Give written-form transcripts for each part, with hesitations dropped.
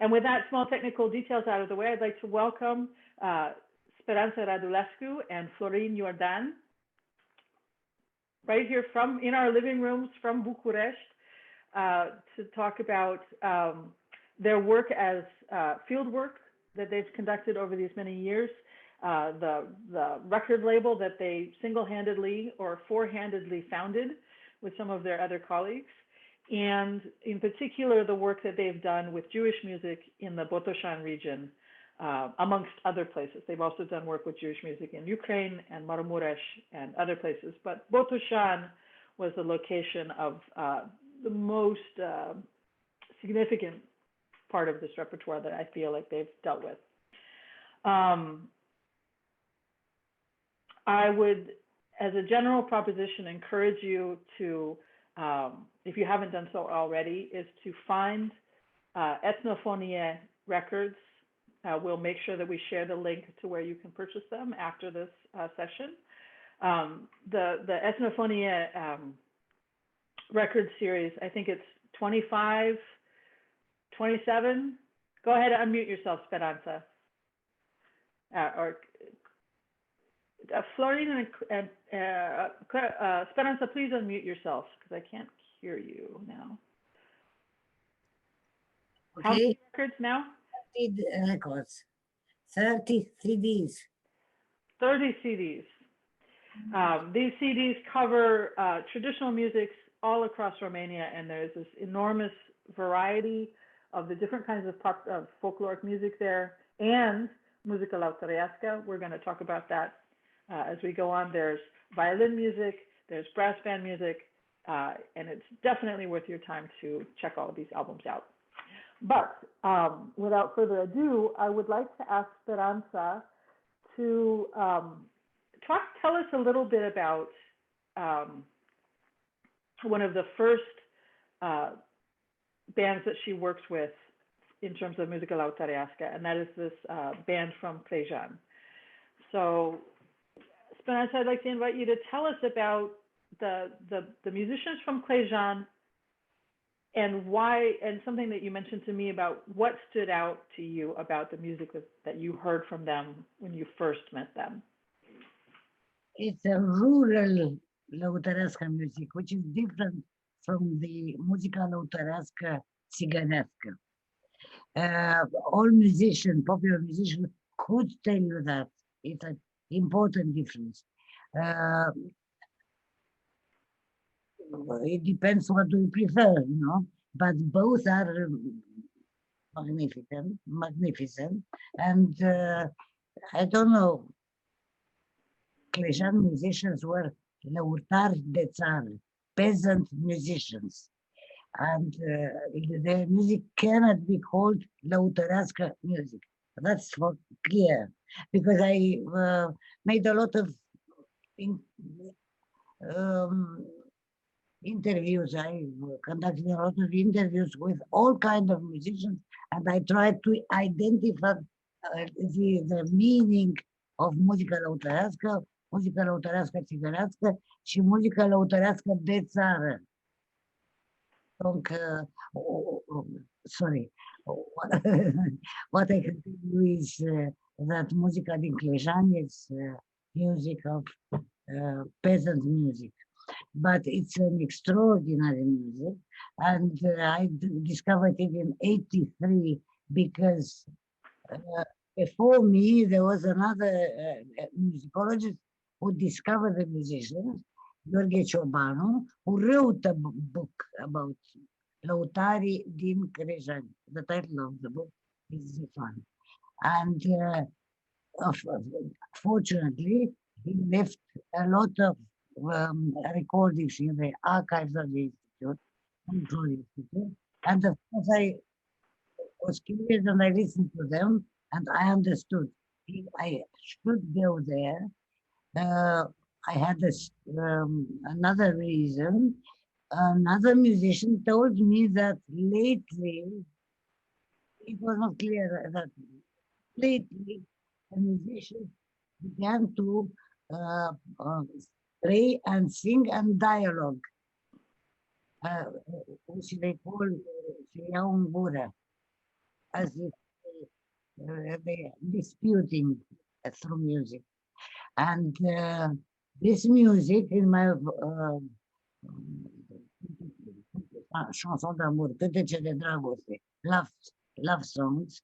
And with that small technical details out of the way, I'd like to welcome Speranţa Rădulescu and Florin Iordan, right here in our living rooms from Bucharest, to talk about their work as field work that they've conducted over these many years, the record label that they single-handedly or four-handedly founded with some of their other colleagues, and in particular the work that they've done with Jewish music in the Botoșani region, amongst other places. They've also done work with Jewish music in Ukraine and Maramuresh and other places, but Botoșani was the location of the most significant part of this repertoire that I feel like they've dealt with. I would, as a general proposition, encourage you to, if you haven't done so already, is to find Ethnophonie records. We'll make sure that we share the link to where you can purchase them after this session. The Ethnophonie record series, I think it's 25, 27. Go ahead and unmute yourself, Speranța. Florin and Speranța, please unmute yourself because I can't hear you now. Okay. How many records now? 30 records, 30 CDs. 30 CDs. These CDs cover traditional musics all across Romania, and there's this enormous variety of the different kinds of folkloric music there, and muzică lăutărească. We're going to talk about that as we go on. There's violin music, there's brass band music, and it's definitely worth your time to check all of these albums out. But without further ado, I would like to ask Speranța to tell us a little bit about one of the first bands that she works with in terms of muzică lăutărească, and that is this band from Clejani. So, Speranța, I'd like to invite you to tell us about the musicians from Clejani and why, and something that you mentioned to me about what stood out to you about the music that you heard from them when you first met them. It's a rural lăutărească music, which is different from the muzică lăutărească țigănească. All musicians, popular musicians, could tell you that. It's an important difference. It depends what you prefer, you know, but both are magnificent. And I don't know, Clejani musicians were lăutari de țară, peasant musicians. And their music cannot be called lăutărească music. That's for clear, because I made a lot of interviews. I conducted a lot of interviews with all kinds of musicians, and I tried to identify the meaning of muzică lăutărească, muzică lăutărească țigănească și muzică lăutărească de țară. Donc, sorry, what I can tell you is that muzica din Clejani is music of peasant music. But it's an extraordinary music, and I discovered it in '83 because before me there was another musicologist who discovered the musicians, Gheorghe Ciobanu, who wrote a book about lăutarii din Clejani. The title of the book is fun, and fortunately he left a lot of recordings in the archives of the Institute, and of course I was curious and I listened to them and I understood I should go there. I had this, another reason. Another musician told me that lately, it was not clear that lately a musician began to play and sing and dialogue, which they call se iau în gură. as if they disputing through music. And this music in my chanson d'amour, cântece de dragoste, love songs,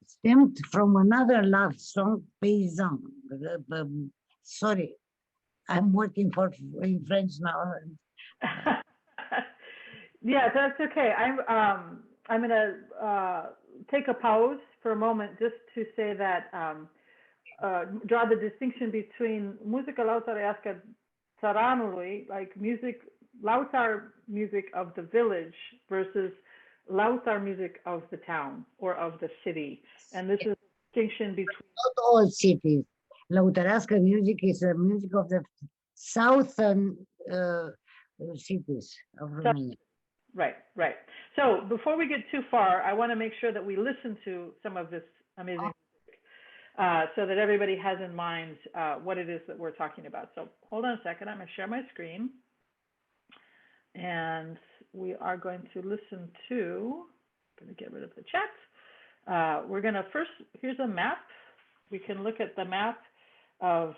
stemmed from another love song, Peasant. Sorry, I'm working in French now. Yeah, that's okay. I'm gonna take a pause for a moment just to say that draw the distinction between muzica lautarească țăranului, like music, lăutar music of the village versus lăutar music of the town or of the city. And this is a distinction between not all cities. Lăutarească music is a music of the southern cities of Romania. Right. So before we get too far, I want to make sure that we listen to some of this amazing music so that everybody has in mind what it is that we're talking about. So hold on a second. I'm going to share my screen. And we are going to listen to, I'm going to get rid of the chat. We're going to first, here's a map. We can look at the map of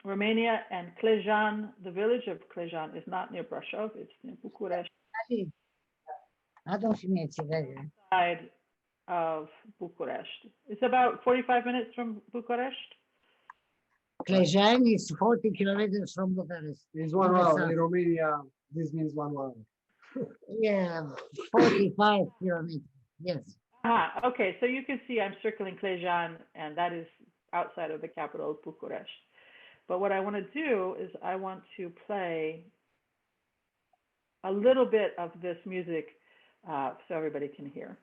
Romania, and Clejani, the village of Clejani is not near Brașov, it's near Bucharest. Side of Bucharest. It's about 45 minutes from Bucharest. Clejani is 40 kilometers from Bucharest. It's 1 hour. In Romania, this means 1 hour. Yeah, 45 kilometers. Yes. Okay, so you can see I'm circling Clejani, and that is outside of the capital, Bucharest. But what I want to do is I want to play a little bit of this music so everybody can hear.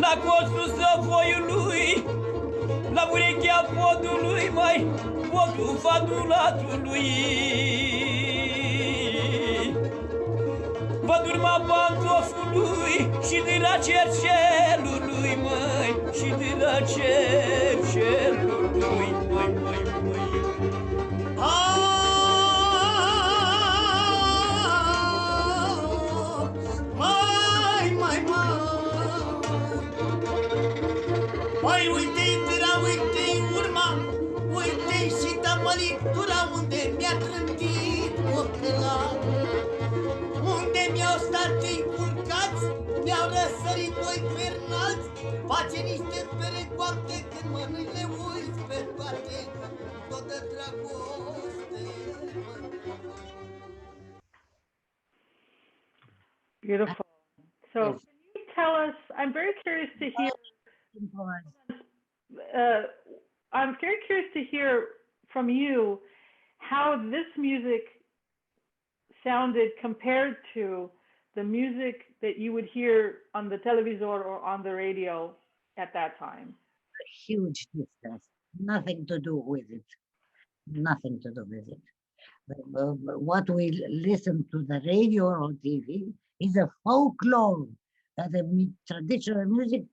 La costul săvoiului, la urechea podului, mai podul fadulatului. Văd urma pantofului și de la cercelului, măi, și de la cercelului, măi. Păi uite-i urma, uite-i și tămălitura unde mi-a trântit ochelari, unde mi-au stat cei culcați, mi-au răsărit doi pernalți, face niște perecoapte când mănânci le uiți pe toate, tot de dragoste. Beautiful. So can you tell us, I'm very curious to hear, I'm very curious to hear from you how this music sounded compared to the music that you would hear on the televisor or on the radio at that time. A huge distance, nothing to do with it. Nothing to do with it. What we listen to the radio or TV is a folklore that the traditional music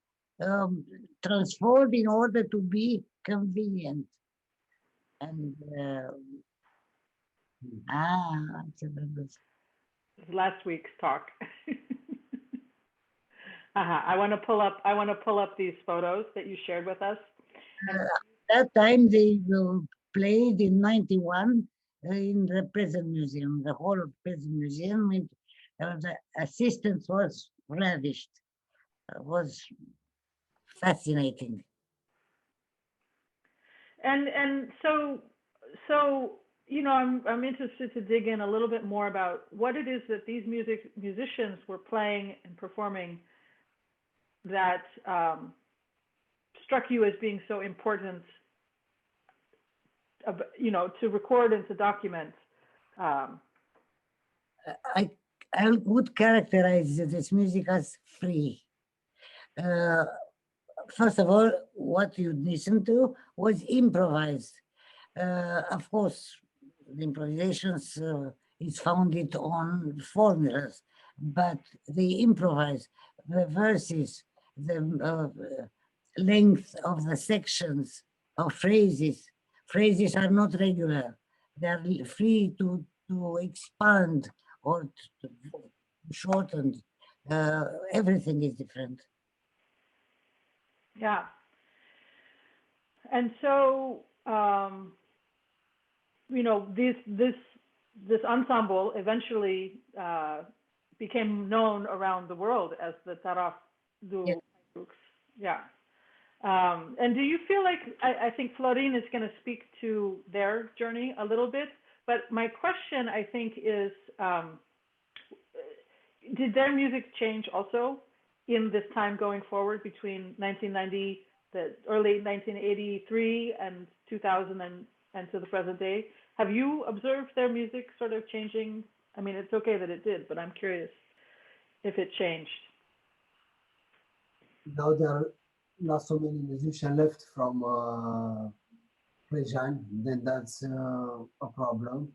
transformed in order to be convenient. And last week's talk. I want to pull up these photos that you shared with us. That time they played in 91 in the Peasant Museum, the whole of Peasant Museum. The assistant was ravished, was fascinating. And so you know, I'm interested to dig in a little bit more about what it is that these musicians were playing and performing that struck you as being so important, you know, to record and to document. I would characterize this music as free. First of all, what you listened to was improvised. Of course, the improvisations is founded on formulas, but they improvise the verses, the length of the sections of phrases. Phrases are not regular. They are free to expand or to shorten. Everything is different. Yeah. And so, you know, this ensemble eventually became known around the world as the Taraf de Haidouks. Yeah. And do you feel like, I think Florin is going to speak to their journey a little bit, but my question, I think, is, did their music change also in this time going forward between 1990, the early 1983 and 2000 and to the present day? Have you observed their music sort of changing? I mean, it's okay that it did, but I'm curious if it changed. Now there are not so many musicians left from Clejani, then that's a problem.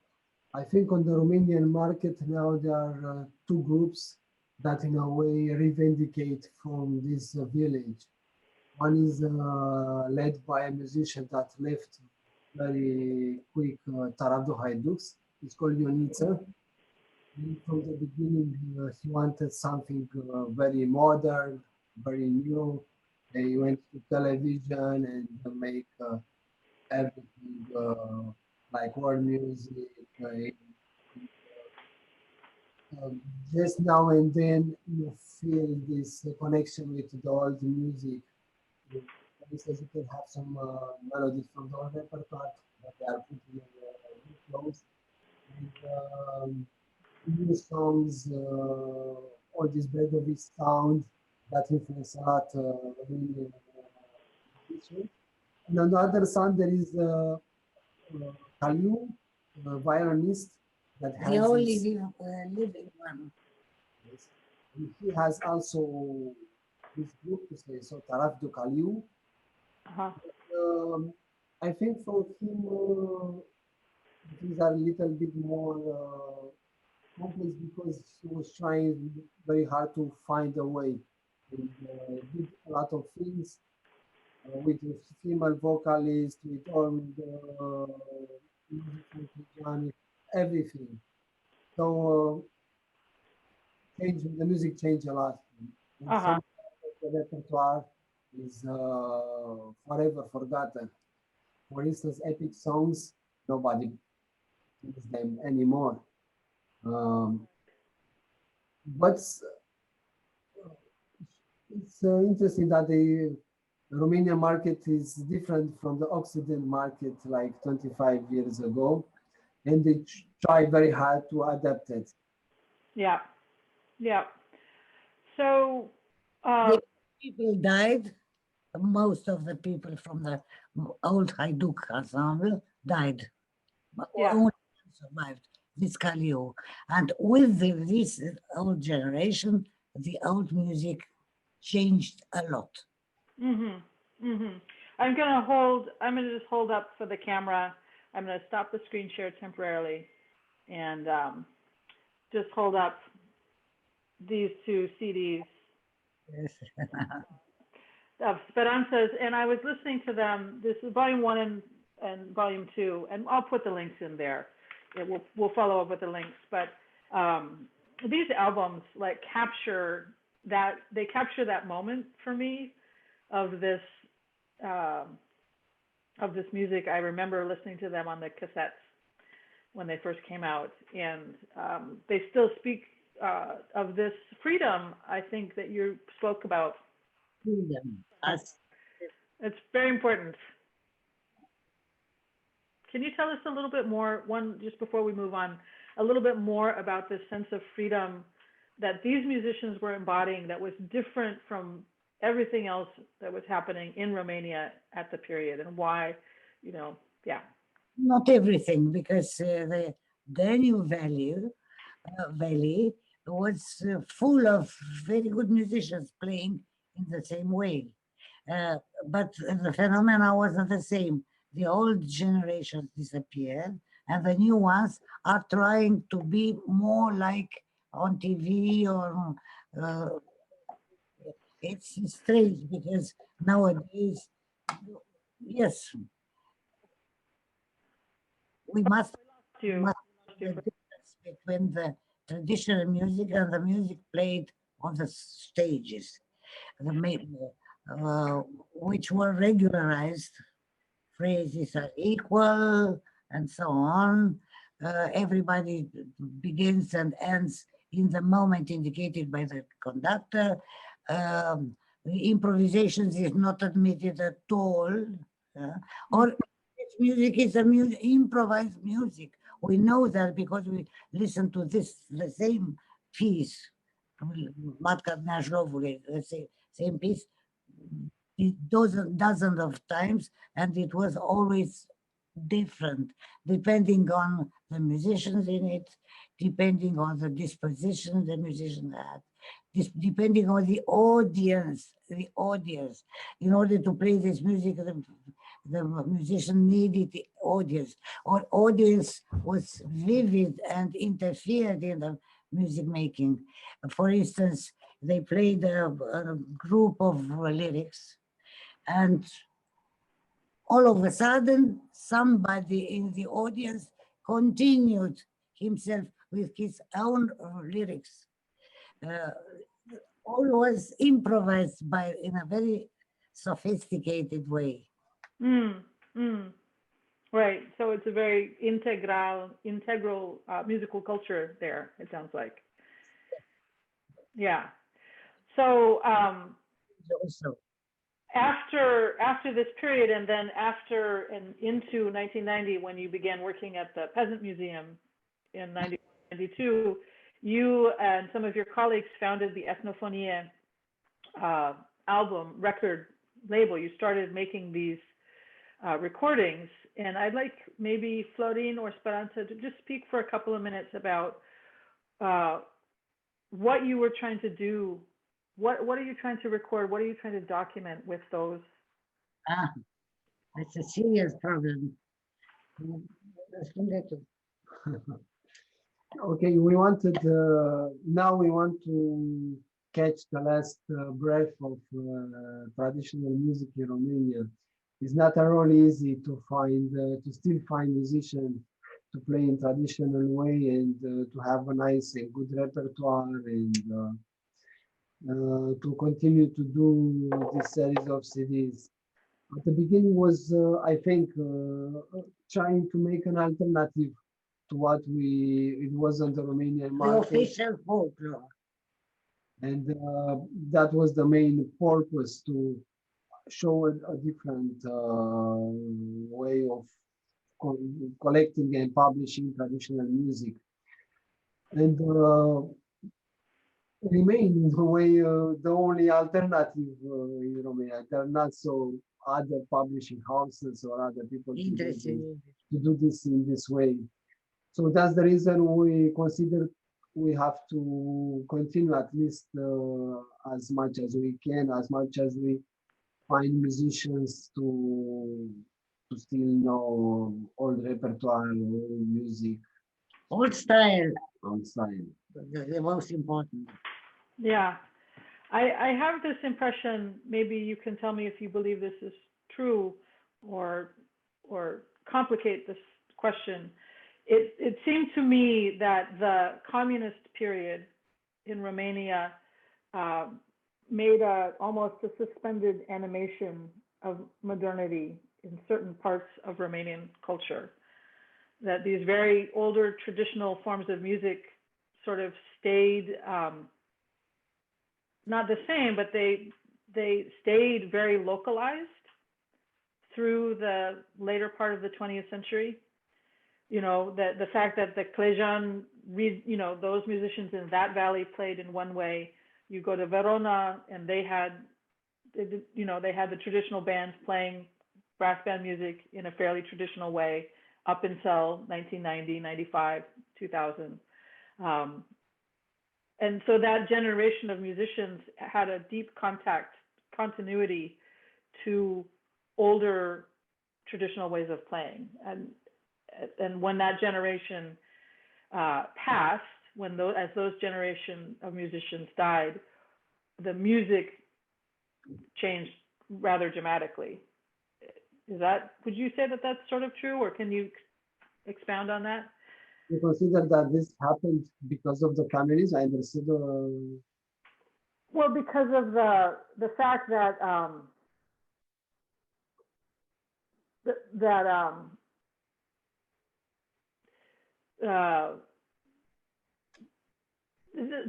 I think on the Romanian market now there are two groups that in a way revindicate from this village. One is led by a musician that left very quick, Taraf de Haidouks. It's called Ionita. From the beginning, he wanted something very modern, very new. They went to television and make everything like world music. Just now and then you feel this connection with the old music. For instance, you can have some melodies from the old repertoire that they are putting in close. And new songs, all this Bregovic sound that influence a lot Romanian musicians. And on the other side, there is Caliu, a violinist that has The only this, living one. yes. And he has also this group to say, so Taraf de Caliu. I think for him, things are a little bit more complex because he was trying very hard to find a way. He did a lot of things with the female vocalist, with all the music from Clejani, everything. So the music changed a lot. And some of the repertoire is forever forgotten. For instance, epic songs, nobody sings them anymore. But it's interesting that the Romanian market is different from the Occident market like 25 years ago, and they try very hard to adapt it. Yeah, yeah. So The people died. Most of the people from the old Haiduk ensemble died. Yeah. Only survived this Caliu. And with this old generation, the old music changed a lot. I'm gonna just hold up for the camera. I'm gonna stop the screen share temporarily and just hold up these two CDs of Speranța's, and I was listening to them. This is volume 1 and volume 2, and I'll put the links in there. We'll follow up with the links, but these albums like capture that moment for me of this music. I remember listening to them on the cassettes, when they first came out, and they still speak of this freedom, I think, that you spoke about. Freedom. It's very important. Can you tell us a little bit more, just before we move on, a little bit more about this sense of freedom that these musicians were embodying that was different from everything else that was happening in Romania at the period, and why, yeah. Not everything, because the Danube Valley was full of very good musicians playing in the same way. But the phenomena wasn't the same. The old generations disappeared, and the new ones are trying to be more like on TV or it's strange because nowadays, yes, we must the difference between the traditional music and the music played on the stages, which were regularized. Phrases are equal, and so on. Everybody begins and ends in the moment indicated by the conductor. The improvisations is not admitted at all. Or music is improvised music. We know that because we listen to the same piece, Matka Dneashrovului, the same piece, dozens of times, and it was always different, depending on the musicians in it, depending on the disposition the musician had, depending on the audience. In order to play this music, the musician needed the audience, or audience was vivid and interfered in the music making. For instance, they played a group of lyrics, and all of a sudden, somebody in the audience continued himself with his own lyrics. All was improvised in a very sophisticated way. Right. So it's a very integral musical culture there, it sounds like. Yeah. So also, after this period, and then after and into 1990, when you began working at the Peasant Museum in 1992, you and some of your colleagues founded the Ethnophonie record label. You started making these recordings, and I'd like maybe Florin or Speranța to just speak for a couple of minutes about what you were trying to do. What are you trying to record? What are you trying to document with those? It's a serious problem. Okay, now we want to catch the last breath of traditional music in Romania. It's not at all easy to still find musicians to play in traditional way, and to have a nice and good repertoire, and to continue to do this series of CDs. At the beginning was, I think, trying to make an alternative to what it was on the Romanian market. The official folklore. And that was the main purpose, to show a different way of collecting and publishing traditional music. And remain in a way the only alternative in Romania. There are not so other publishing houses or other people to do this in this way. So that's the reason we consider we have to continue at least as much as we can, as much as we find musicians to still know old repertoire, old music. Old style. Old style. The most important. Yeah. I have this impression, maybe you can tell me if you believe this is true, or complicate this question. It seemed to me that the communist period in Romania made almost a suspended animation of modernity in certain parts of Romanian culture. that these very older traditional forms of music sort of stayed not the same, but they stayed very localized through the later part of the 20th century. You know, that the fact that the Clejani, you know, those musicians in that valley played in one way. You go to Verona and they had the traditional bands playing brass band music in a fairly traditional way up until 1990, 95, 2000. And so that generation of musicians had a deep continuity to older traditional ways of playing. And when that generation passed, as those generation of musicians died, the music changed rather dramatically. Would you say that that's sort of true, or can you expound on that? You consider that this happened because of the communism? I understood. Well, because of the fact that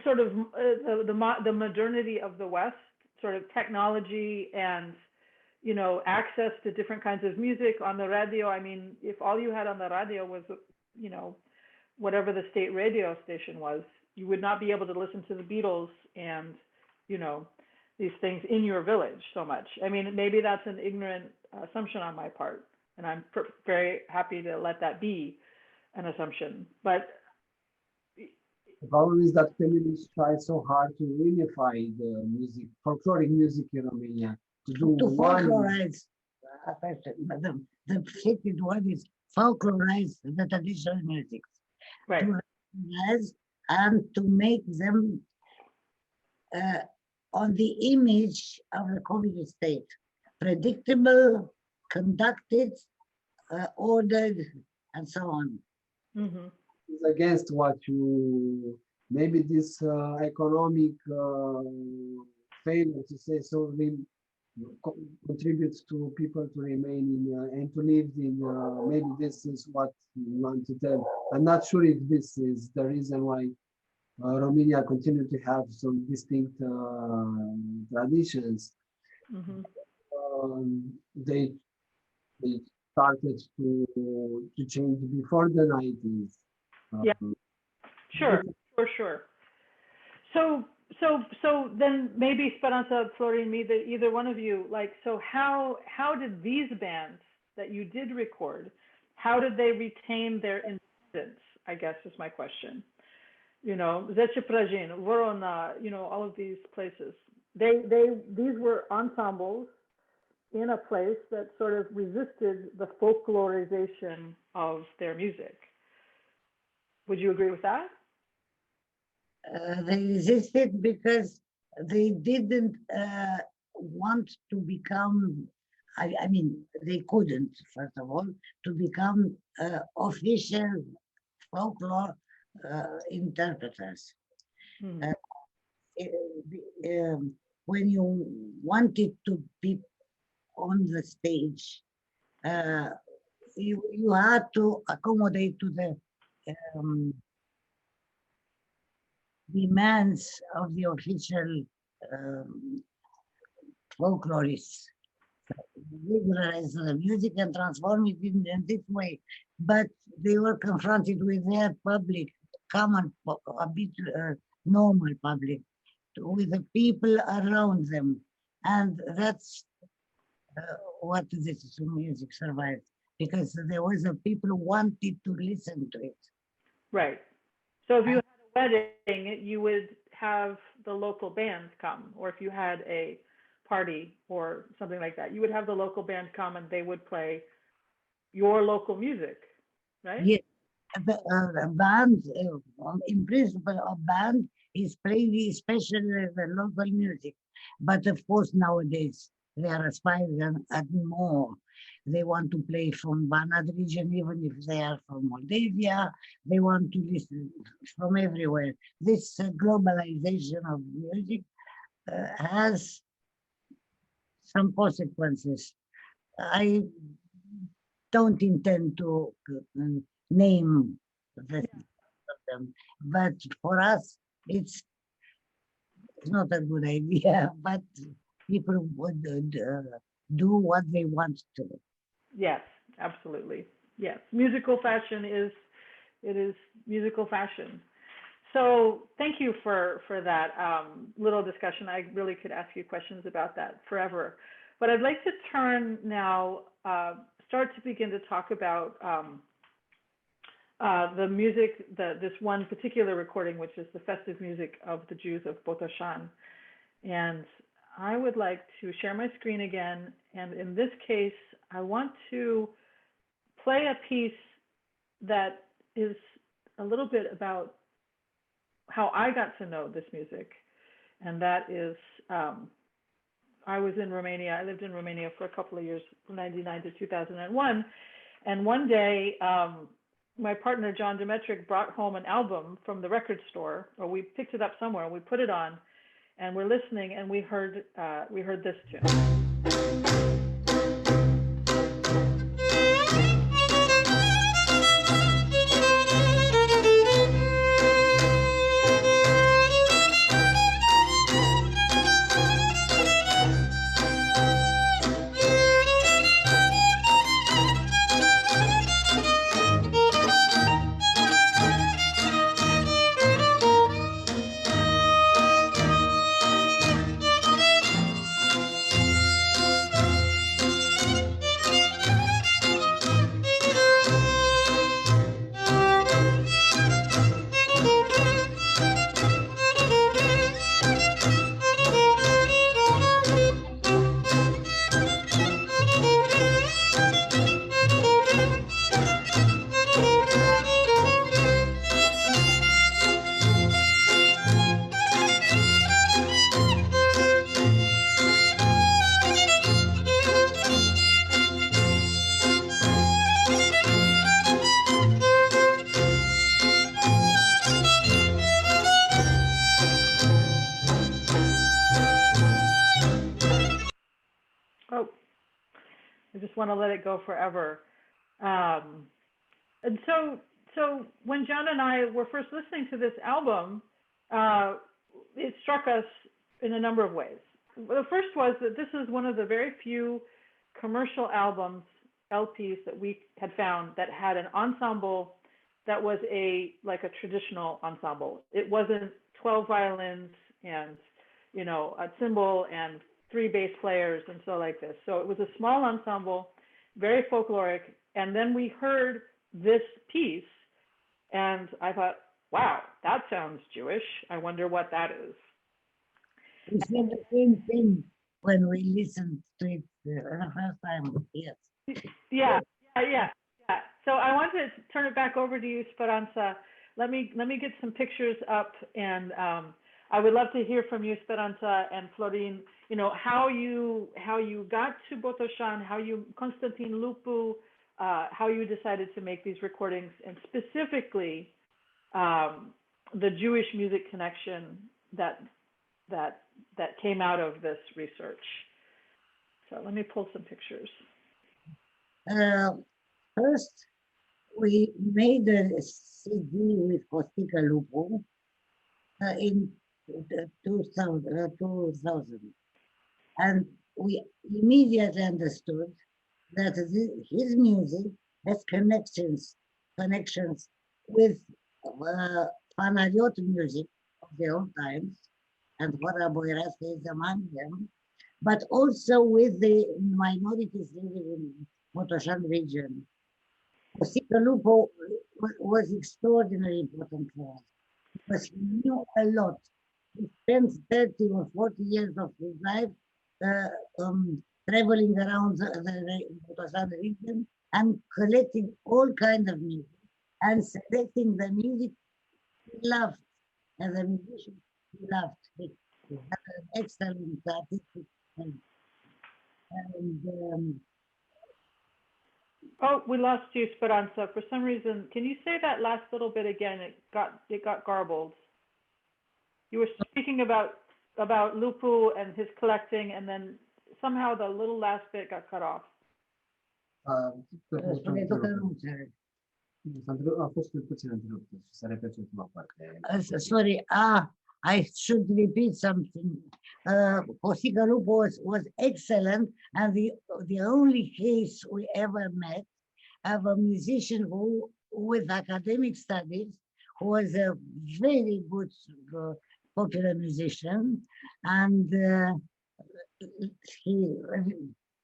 sort of the modernity of the West, sort of technology and, you know, access to different kinds of music on the radio. I mean, if all you had on the radio was, you know, whatever the state radio station was, you would not be able to listen to the Beatles and, you know, these things in your village so much. I mean, maybe that's an ignorant assumption on my part, and I'm very happy to let that be an assumption. But the problem is that communists try so hard to unify the music, folkloric music in Romania, to folklorize. The second one is folklorize the traditional music. Right. To recognize and to make them on the image of the communist state, predictable, conducted, ordered, and so on. Mm-hmm. It's against what maybe this economic failure, to say so, contributes to people to remain in and to live in. Maybe this is what you want to tell. I'm not sure if this is the reason why Romania continue to have some distinct traditions. Mm-hmm. They started to change before the 90s. Yeah, sure. So then maybe Speranța, Florin, either one of you, like, so how did these bands that you did record, how did they retain their independence, I guess is my question. You know, Zece Prajin, Verona, you know, all of these places. These were ensembles in a place that sort of resisted the folklorization of their music. Would you agree with that? They resisted because they didn't want to become, I mean, they couldn't, first of all, to become official folklore interpreters. Hmm. When you wanted to be on the stage, you had to accommodate to the demands of the official folklorists. Regularize the music and transform it in this way, but they were confronted with their public, common, a bit normal public, with the people around them, and that's what this music survived, because there was a people who wanted to listen to it. Right. So if you had a wedding, you would have the local band come, or if you had a party or something like that, you would have the local band come and they would play your local music, right? Yes, the band, in principle, a band is playing especially the local music, but of course nowadays they are aspiring at more. They want to play from Banat region, even if they are from Moldavia. They want to listen from everywhere. This globalization of music has some consequences. I don't intend to name the of them. But for us, it's not a good idea. But people would do what they want to. Yes, absolutely. Yes, musical fashion is musical fashion. So thank you for that little discussion. I really could ask you questions about that forever. But I'd like to turn now, start to begin to talk about the music, this one particular recording, which is the festive music of the Jews of Botoșani. And I would like to share my screen again. And in this case, I want to play a piece that is a little bit about how I got to know this music. And that is, I was in Romania. I lived in Romania for a couple of years, from 1999 to 2001. And one day, my partner, John Demetric, brought home an album from the record store, or we picked it up somewhere, and we put it on, and we're listening, and we heard this tune. Oh, I just want to let it go forever. And so when John and I were first listening to this album, it struck us in a number of ways. The first was that this is one of the very few commercial albums, LPs, that we had found that had an ensemble that was like a traditional ensemble. It wasn't 12 violins and, you know, a cymbal and 3 bass players and so like this. So it was a small ensemble, very folkloric. And then we heard this piece and I thought, wow, that sounds Jewish. I wonder what that is. We said the same thing when we listened to it the first time. Yes. Yeah. So I want to turn it back over to you, Speranța. Let me get some pictures up, and I would love to hear from you, Speranța and Florin. You know, how you got to Botoșani, how you, Constantin Lupu, how you decided to make these recordings, and specifically the Jewish music connection that came out of this research. So let me pull some pictures. First, we made a CD with Constantin Lupu in 2000. And we immediately understood that his music has connections with Panayot music of the old times, and Hora Boirească is among them, but also with the minorities living in Botoșani region. Constantin Lupu was extraordinarily important for us because he knew a lot. He spent 30 or 40 years of his life traveling around the Botoșani region and collecting all kinds of music and selecting the music he loved and the musicians he loved. He had an excellent artistic sense. And oh, we lost you, Speranța. For some reason, can you say that last little bit again? It got garbled. You were speaking about Lupu and his collecting, and then somehow the little last bit got cut off. A fost puțin întrerupt, să repet ultima parte. Sorry, I should repeat something. Constantin Lupu was excellent, and the only case we ever met of a musician who, with academic studies, who was a very good popular musician, and he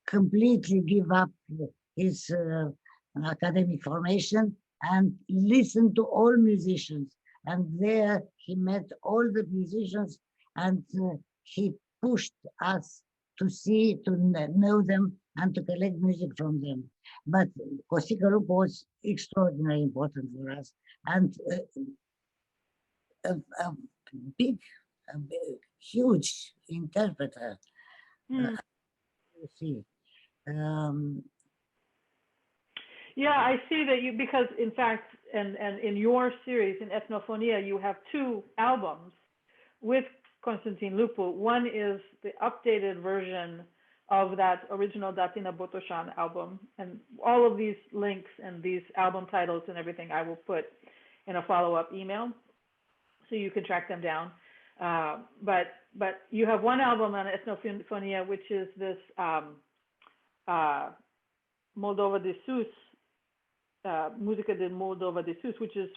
completely gave up his academic formation and listened to all musicians. And there he met all the musicians, and he pushed us to see, to know them, and to collect music from them. But Constantin Lupu was extraordinarily important for us, and a big, huge interpreter. You see. Yeah, I see that you, because in fact, and in your series, in Ethnophonie, you have 2 albums with Constantin Lupu. One is the updated version of that original Datina Botoșani album. And all of these links and these album titles and everything I will put in a follow-up email so you can track them down. But you have one album on Ethnophonie, which is this Moldova de Sus, Musica de Moldova de Sus, which is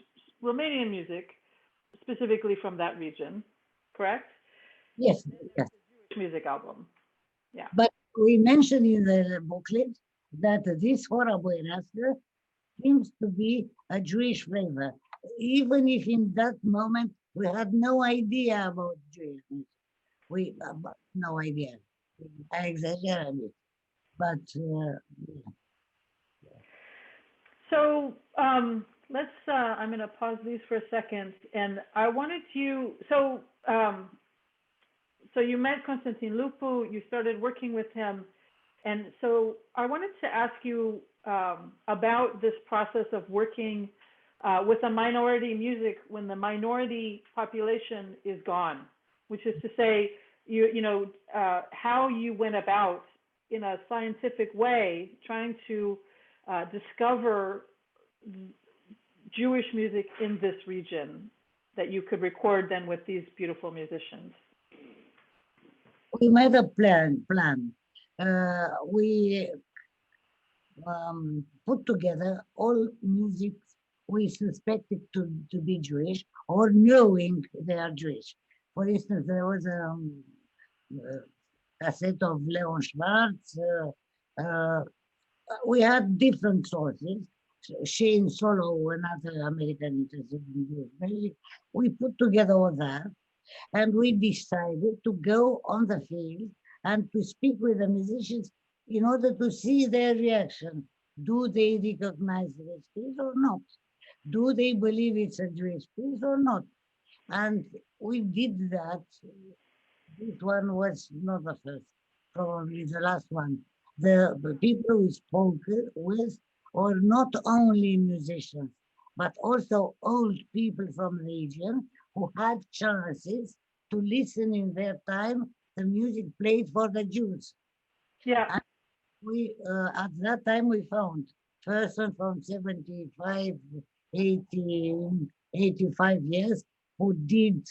Romanian music, specifically from that region, correct? Yes, yes. Music album, yeah. But we mentioned in the booklet that this Hora Boirească seems to be a Jewish flavor, even if in that moment we had no idea about Jewish music. We no idea. I exaggerate a bit, but So let's. I'm going to pause these for a second, and I wanted you. So you met Constantin Lupu. You started working with him, and so I wanted to ask you about this process of working with a minority music when the minority population is gone, which is to say, how you went about in a scientific way trying to discover Jewish music in this region that you could record then with these beautiful musicians. We made a plan. We put together all music we suspected to be Jewish or knowing they are Jewish. For instance, there was a cassette of Leon Schwartz. We had different sources. Shane Solo, another American interested in Jewish music. We put together all that, and we decided to go on the field and to speak with the musicians in order to see their reaction. Do they recognize this piece or not? Do they believe it's a Jewish piece or not? And we did that. This one was not the first, probably the last one. The people we spoke with were not only musicians, but also old people from the region who had chances to listen in their time the music played for the Jews. Yeah. And we, at that time, we found person from 75, 80, 85 years who did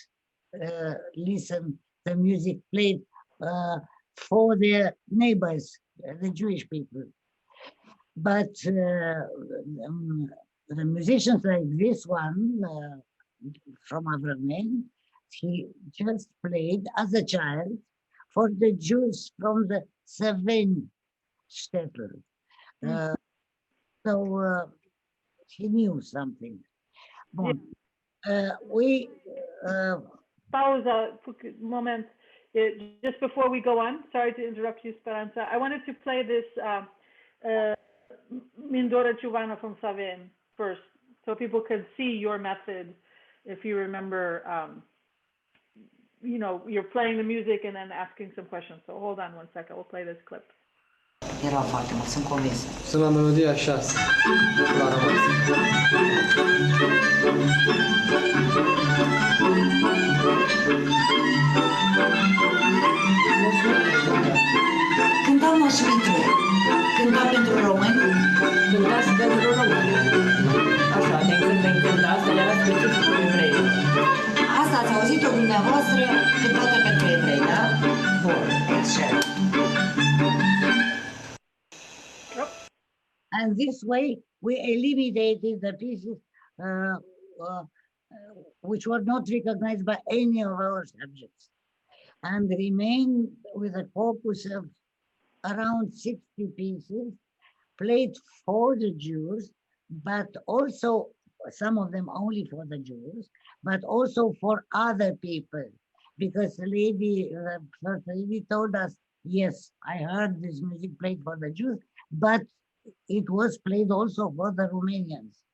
listen the music played for their neighbors, the Jewish people. But the musicians like this one from Avramen, he just played as a child for the Jews from the Seven shtetl. So he knew something. Bon. Pauza, moment. Just before we go on, sorry to interrupt you, Speranța. I wanted to play this Mindora Ciuvana from Saven first, so people can see your method. If you remember, you're playing the music and then asking some questions. So hold on one second, we'll play this clip. Erau foarte mult, sunt convinsă. Sunt la melodia 6. La rămas. Cântam nașmitru. Cânta pentru români. Cântați pentru români. dumneavoastră cântată pentru evrei, da? Bun, excelent. And this way, we eliminated the pieces which were not recognized by any of our subjects, and remained with a corpus of around 60 pieces played for the Jews, but also some of them only for the Jews, but also for other people, because the first lady told us, yes, I heard this music played for the Jews, but it was played also for the Romanians.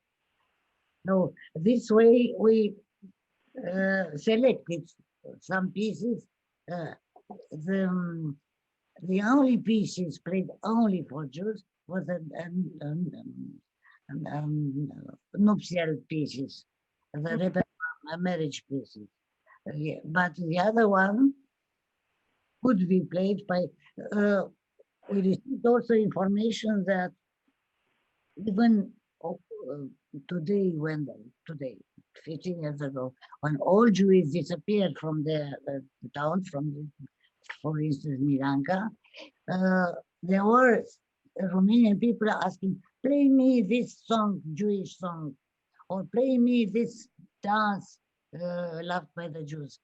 So this way we selected some pieces. The only pieces played only for Jews was the nuptial pieces, the marriage pieces. But the other one could be played by. We received also information that even today, 15 years ago, when all Jews disappeared from their towns, for instance, Miranca, there were Romanian people asking, play me this song, Jewish song, or play me this dance loved by the Jews.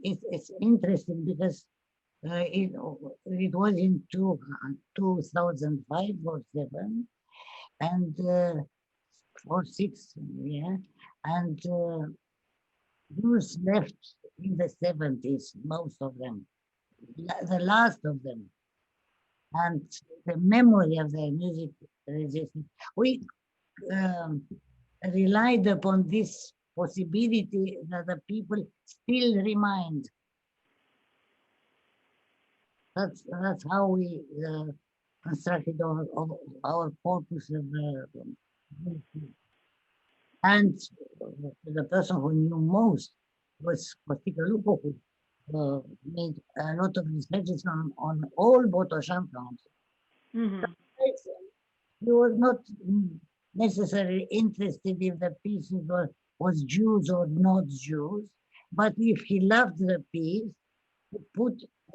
It's interesting because it was in 2005 or 7, and or 6, yeah, and Jews left in the 70s, most of them, the last of them, and the memory of their music resistance. We relied upon this possibility that the people still remind. That's how we constructed our corpus of and the person who knew most was Constantin Lupu, who made a lot of researches on all Botoșani towns. Mm-hmm. He was not necessarily interested if the piece was Jews or not Jews, but if he loved the piece,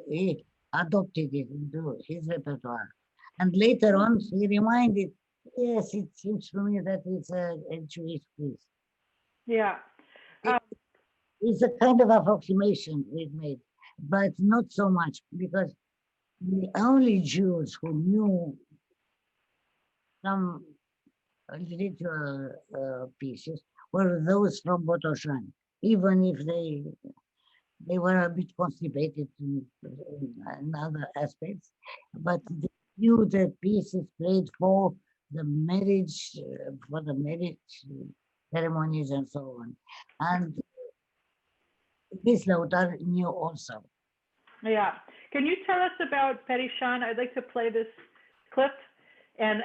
he adopted it into his repertoire. And later on, he reminded, yes, it seems to me that it's a Jewish piece. Yeah. It's a kind of approximation we've made, but not so much, because the only Jews who knew some literature pieces were those from Botoșani, even if they were a bit constipated in other aspects, but they knew the pieces played for the marriage ceremonies and so on. And this lăutar knew also. Yeah. Can you tell us about Peasant? I'd like to play this clip and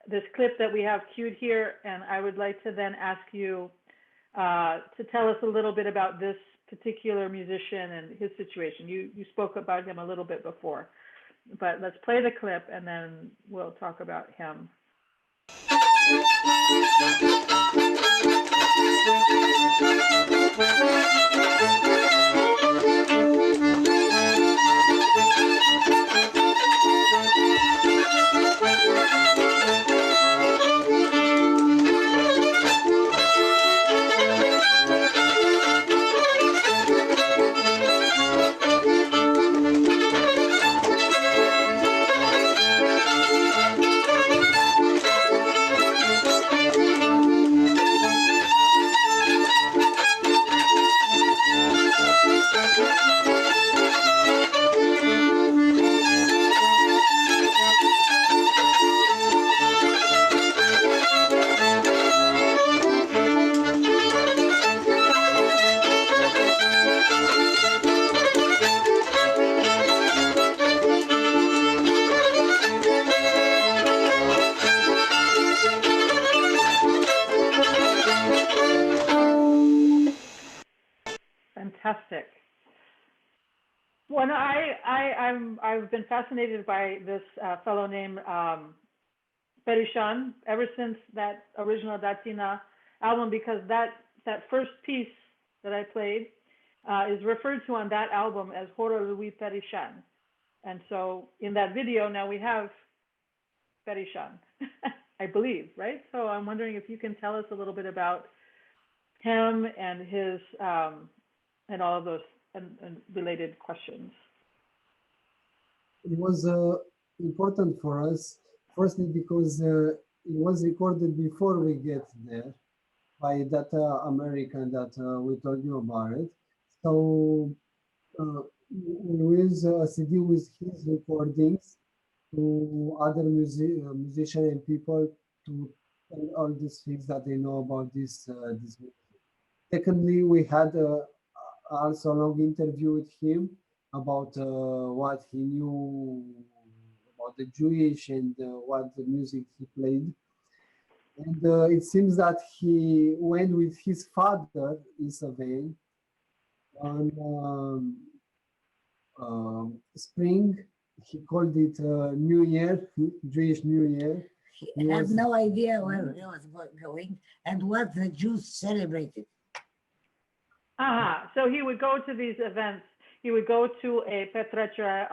this clip that we have cued here, and I would like to then ask you to tell us a little bit about this particular musician and his situation. You spoke about him a little bit before, but let's play the clip and then we'll talk about him. Fantastic. Well, I've been fascinated by this fellow named Peasant ever since that original Datina album, because that first piece, that I played is referred to on that album as Hora lui Perishan. And so in that video, now we have Perishan, I believe, right? So I'm wondering if you can tell us a little bit about him and his, and all of those and related questions. It was important for us, firstly because it was recorded before we get there by that American that we told you about it. So we use a CD with his recordings to other musicians and people to tell all these things that they know about this music. Secondly, we had also a long interview with him about what he knew about the Jewish and what the music he played. And it seems that he went with his father, Isabel, on spring. He called it New Year, Jewish New Year. He had no idea where he was going and what the Jews celebrated. So he would go to these events. He would go to a petrecere,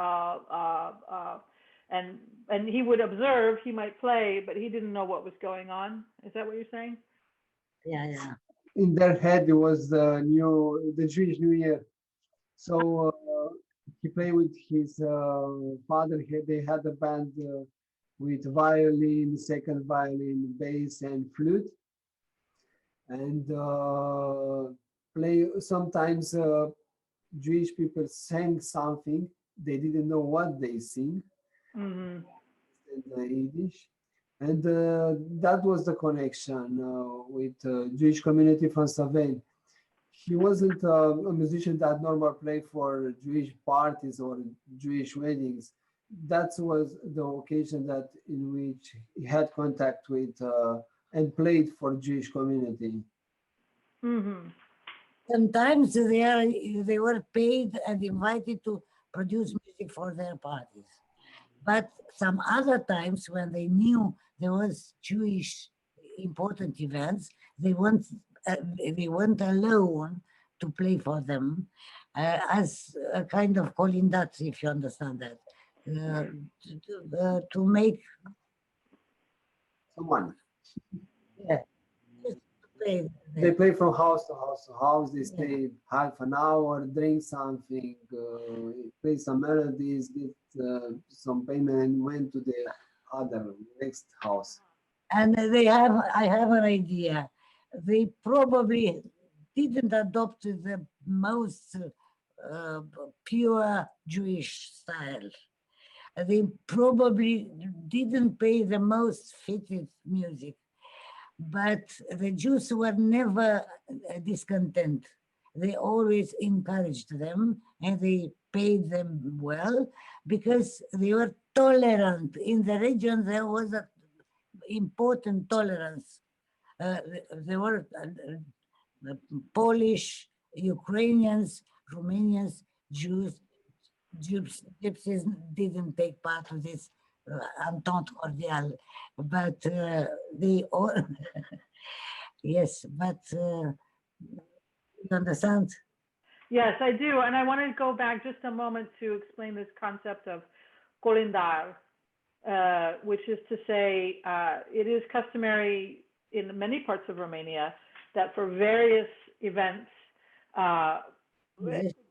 and he would observe. He might play, but he didn't know what was going on. Is that what you're saying? Yeah, yeah. In their head, it was the Jewish New Year. So he played with his father. They had a band with violin, second violin, bass, and flute, and play. Sometimes Jewish people sang something. They didn't know what they sing in Yiddish. And that was the connection with Jewish community from Saven. He wasn't a musician that normally played for Jewish parties or Jewish weddings. That was the occasion that in which he had contact with and played for Jewish community. Sometimes they were paid and invited to produce music for their parties. But some other times when they knew there was Jewish important events, they went alone to play for them as a kind of colindat, if you understand that, to make Someone. Yeah. Just to play. They play from house to house to house. They stay half an hour, drink something, play some melodies, get some payment, and went to the next house. And I have an idea. They probably didn't adopt the most pure Jewish style. They probably didn't play the most fitted music. But the Jews were never discontent. They always encouraged them and they paid them well because they were tolerant. In the region, there was an important tolerance. There were Polish, Ukrainians, Romanians, Jews. Gypsies didn't take part of this entente cordiale, but they all, yes, but you understand? Yes, I do. And I want to go back just a moment to explain this concept of colindar, which is to say it is customary in many parts of Romania that for various events,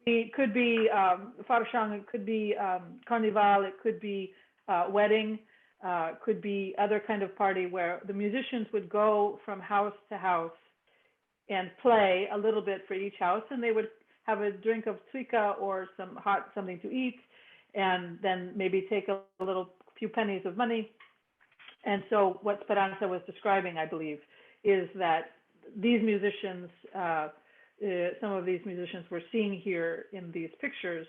it could be Farșang, it could be Carnival, it could be wedding, could be other kind of party where the musicians would go from house to house and play a little bit for each house, and they would have a drink of țuică or some hot something to eat, and then maybe take a few pennies of money. And so what Speranța was describing, I believe, is that these musicians, some of these musicians we're seeing here in these pictures,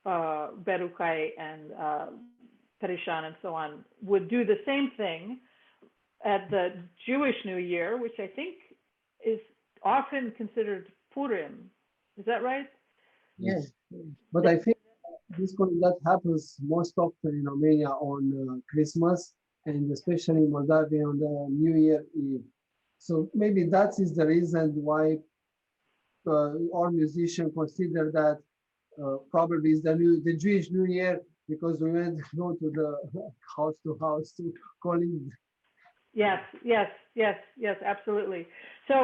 Berucai and Perishan and so on, would do the same thing at the Jewish New Year, which I think is often considered Purim. Is that right? Yes. But I think that happens most often in Romania on Christmas, and especially in Moldavia on the New Year Eve. So maybe that is the reason why our musicians consider that probably is the Jewish New Year because we went go to the house to calling. Yes, absolutely. So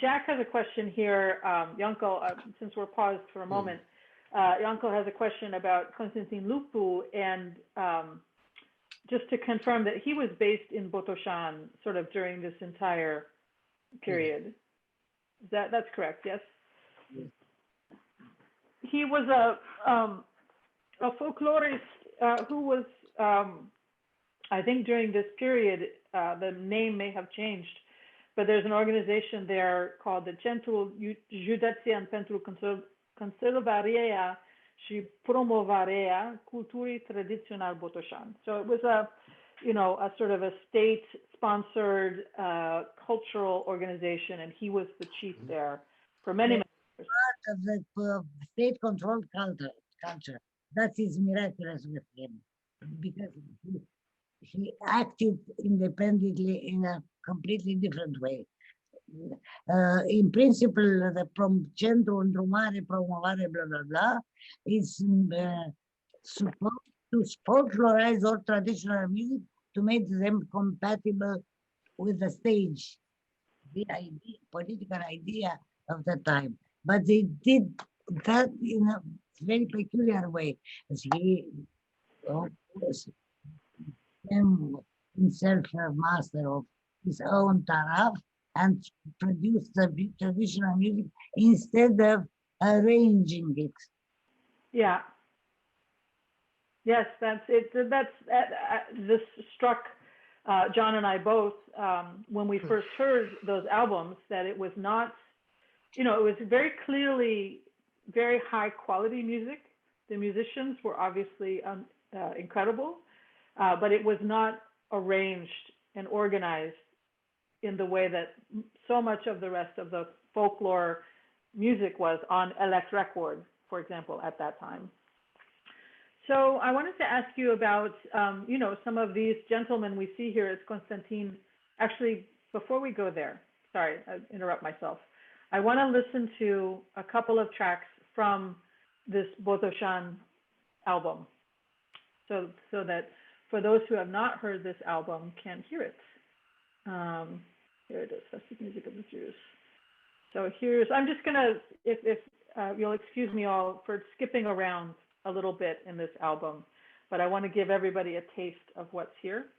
Jack has a question here. Yankel, since we're paused for a moment, Yankel has a question about Constantin Lupu, and just to confirm that he was based in Botoșani sort of during this entire period. That's correct, yes? Yes. He was a folklorist who was, I think during this period, the name may have changed, but there's an organization there called the Centrul Județean pentru Conservarea și Promovarea Culturii Tradiționale Botoșani. So it was a sort of a state-sponsored cultural organization, and he was the chief there for many years. Part of the state-controlled culture. That is miraculous with him, because he acted independently in a completely different way. In principle, the Centru Îndrumare, Promovare, blah, blah, blah, is supposed to folklorize all traditional music to make them compatible with the stage, the idea, political idea of the time. But they did that in a very peculiar way, as he became himself a master of his own taraf and produced the traditional music instead of arranging it. Yeah. Yes, that's it. This struck John and I both when we first heard those albums, that it was not, it was very clearly very high quality music. The musicians were obviously incredible, but it was not arranged and organized in the way that so much of the rest of the folklore music was on elect record, for example, at that time. So I wanted to ask you about, some of these gentlemen we see here as Constantin. Actually, before we go there, sorry, I interrupt myself. I want to listen to a couple of tracks from this Botoșani album, so that for those who have not heard this album can hear it. Here it is, Festive Music of the Jews. So I'm just gonna, if you'll excuse me all for skipping around a little bit in this album, but I want to give everybody a taste of what's here.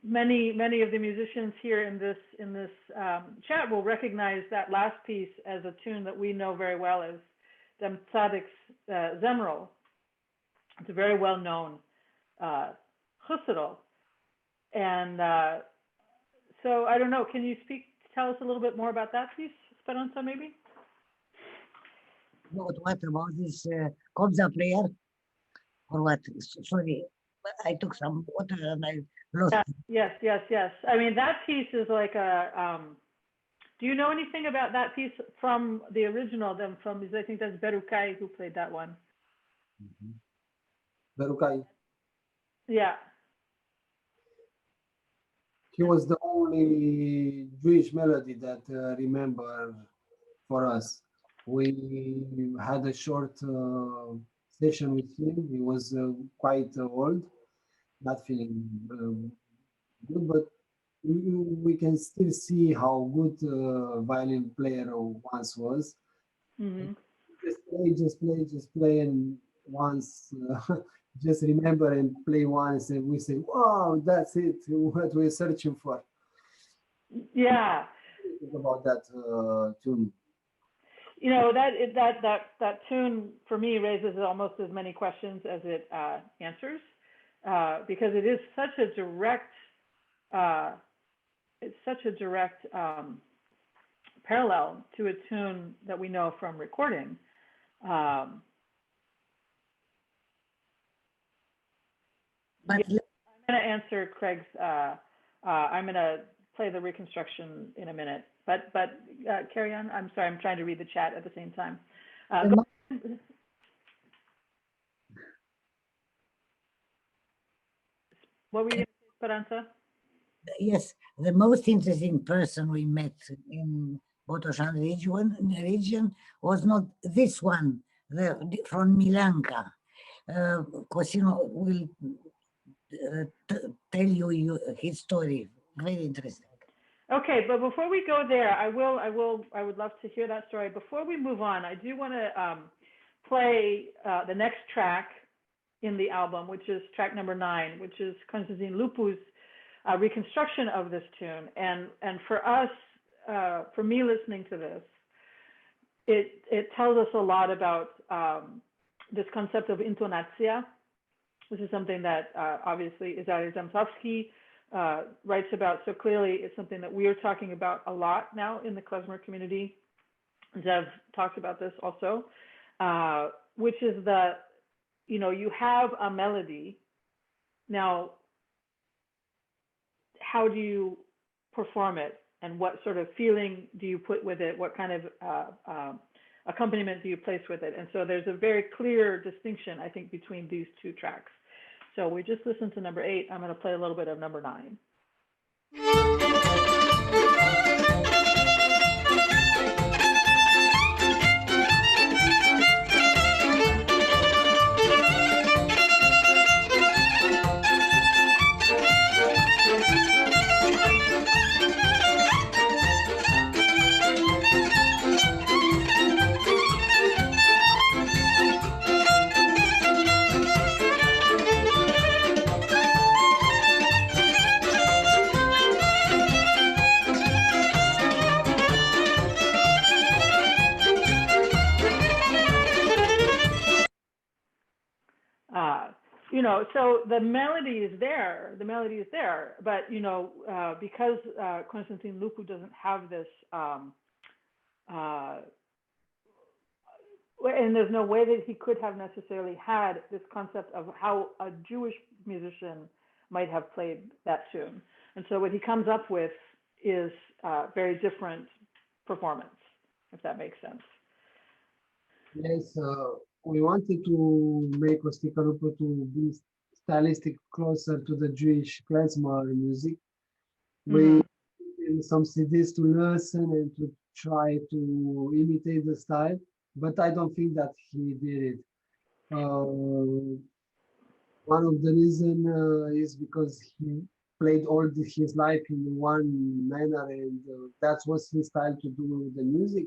many of the musicians here in this chat will recognize that last piece as a tune that we know very well as Dem Tzadik's Zemrel. It's a very well-known chusserol. And so I don't know, can you tell us a little bit more about that piece, Speranța, maybe? What about this Kobza prayer? Or what? Sorry, I took some water and I lost it. Yes. I mean, that piece is like a, do you know anything about that piece from the original, I think that's Berukai who played that one. Berukai. Yeah. He was the only Jewish melody that remember for us. We had a short session with him. He was quite old, not feeling good, but we can still see how good violin player once was. Mm-hmm. Just play, and once just remember and play once, and we say, "Wow, that's it! What we're searching for." Yeah. Think about that tune. You know, that tune for me raises almost as many questions as it answers, because it is such a direct, parallel to a tune that we know from recording. But I'm going to answer Craig's. I'm going to play the reconstruction in a minute, but carry on. I'm sorry, I'm trying to read the chat at the same time. What were you going to say, Speranța? yes, the most interesting person we met in Botoșani region was not this one, from Milanka. Cosimo will tell you his story. Very interesting. Okay, but before we go there, I would love to hear that story. Before we move on, I do want to play the next track in the album, which is track number 9, which is Constantin Lupu's reconstruction of this tune. And for us, for me listening to this, it tells us a lot about this concept of intonația. This is something that obviously Izary Zemsovsky writes about. So clearly it's something that we are talking about a lot now in the klezmer community. Zev talks about this also, which is that, you have a melody. Now, how do you perform it? And what sort of feeling do you put with it? What kind of accompaniment do you place with it? And so there's a very clear distinction, I think, between these two tracks. So we just listened to number 8. I'm going to play a little bit of number 9. So the melody is there, but, because Constantin Lupu doesn't have this, and there's no way that he could have necessarily had this concept of how a Jewish musician might have played that tune. And so what he comes up with is a very different performance, if that makes sense. Yes, we wanted to make Constantin Lupu to be stylistic closer to the Jewish klezmer music. We did some CDs to listen and to try to imitate the style, but I don't think that he did it. One of the reasons is because he played all his life in one manner, and that was his style to do the music.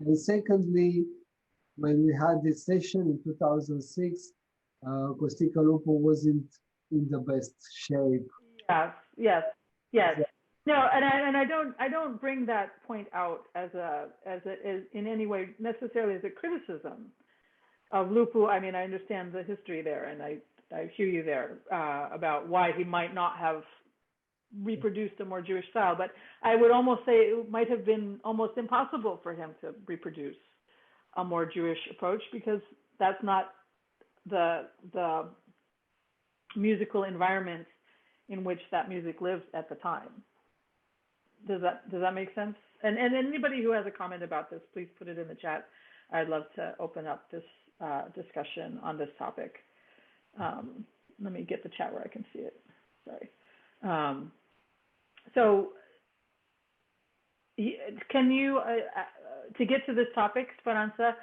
And secondly, when we had this session in 2006, Constantin Lupu wasn't in the best shape. yes, yes. No, and I don't bring that point out as in any way necessarily as a criticism of Lupu. I mean, I understand the history there, and I hear you there about why he might not have reproduced a more Jewish style, but I would almost say it might have been almost impossible for him to reproduce a more Jewish approach, because that's not the musical environment in which that music lived at the time. Does that make sense? And anybody who has a comment about this, please put it in the chat. I'd love to open up this discussion on this topic. Let me get the chat where I can see it. Sorry. So can you, to get to this topic, Speranța,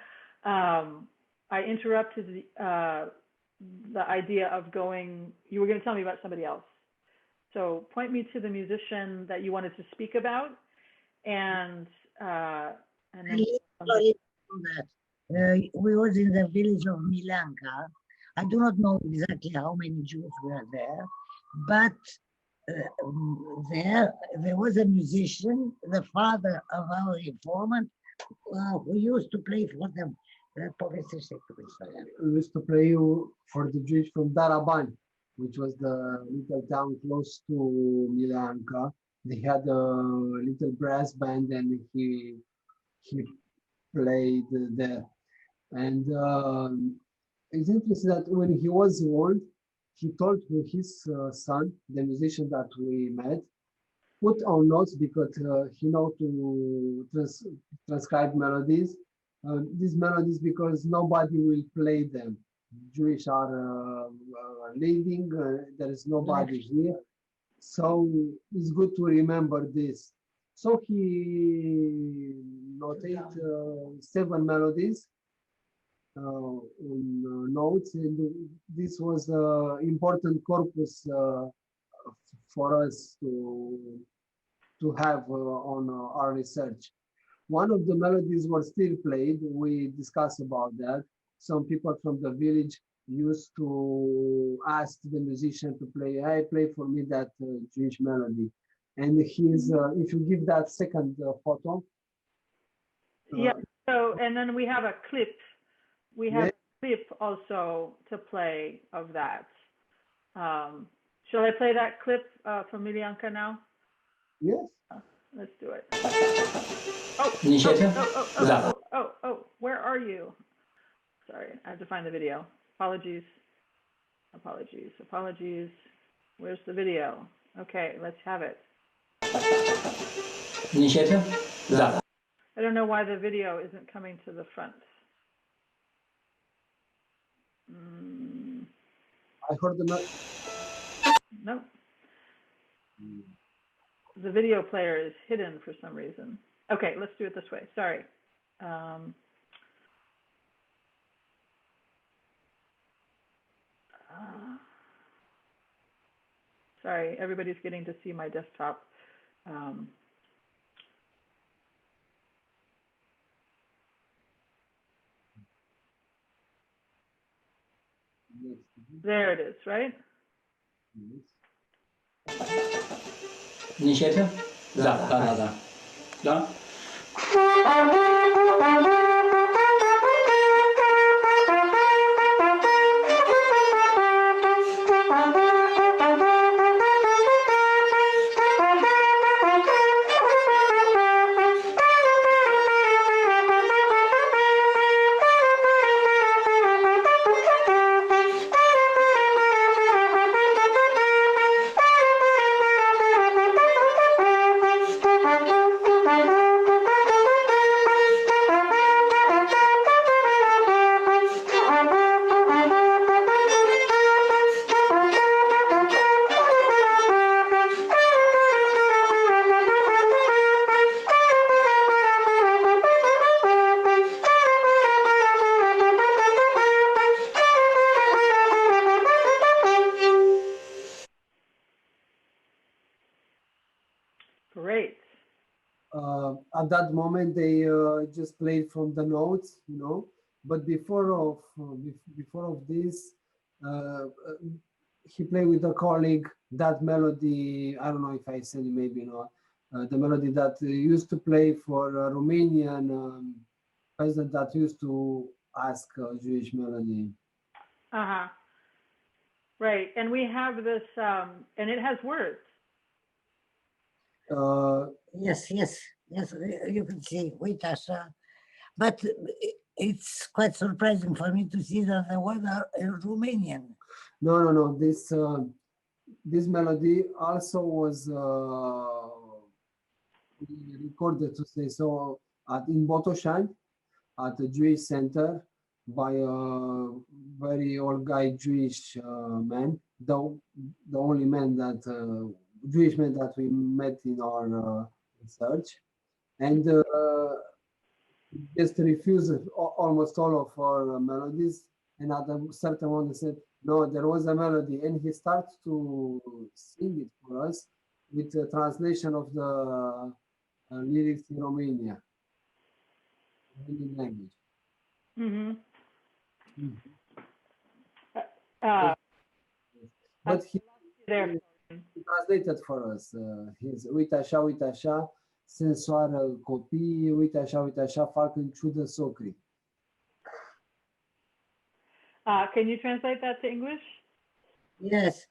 I interrupted the idea of going, you were going to tell me about somebody else. So point me to the musician that you wanted to speak about, and then we was in the village of Milanka. I do not know exactly how many Jews were there, but there was a musician, the father of our informant, who used to play for them. We used to play for the Jews from Daraban, which was the little town close to Milanka. They had a little brass band, and he played there. And it's interesting that when he was old, he told his son, the musician that we met, put on notes, because he know to transcribe melodies. These melodies, because nobody will play them. Jewish are leading, there is nobody here. So it's good to remember this. So he noted 7 melodies on notes, and this was an important corpus for us to have on our research. One of the melodies were still played. We discussed about that. Some people from the village used to ask the musician to play, hey, play for me that Jewish melody. And he's, if you give that second photo. Yeah, so, and then we have a clip. We have a clip also to play of that. Shall I play that clip from Milanka now? Yes. Let's do it. Where are you? Sorry, I have to find the video. Apologies. Where's the video? Okay, let's have it. I don't know why the video isn't coming to the front. I heard the note. No. The video player is hidden for some reason. Okay, let's do it this way. Sorry. Sorry, everybody's getting to see my desktop. There it is, right? Inițiativ? Da? Great. At that moment, they just played from the notes, you know. But before of this, he played with a colleague that melody. I don't know if I said it, maybe not. The melody that used to play for a Romanian peasant that used to ask a Jewish melody. Uh-huh. Right. And we have this, and it has words. Yes, you can see, wait, Asha. But it's quite surprising for me to see that the words are in Romanian. No. This melody also was recorded, to say so, in Botoșani, at a Jewish center by a very old guy, Jewish man, the only man that Jewish man that we met in our research, and just refused almost all of our melodies. And at a certain moment, he said, "No, there was a melody," and he started to sing it for us with a translation of the lyrics in Romania, Romanian language. Mm-hmm. But he There. translated for us his "Uite așa, se însoară copiii, uite așa, fac în ciudă socrii." Can you translate that to English? Yes.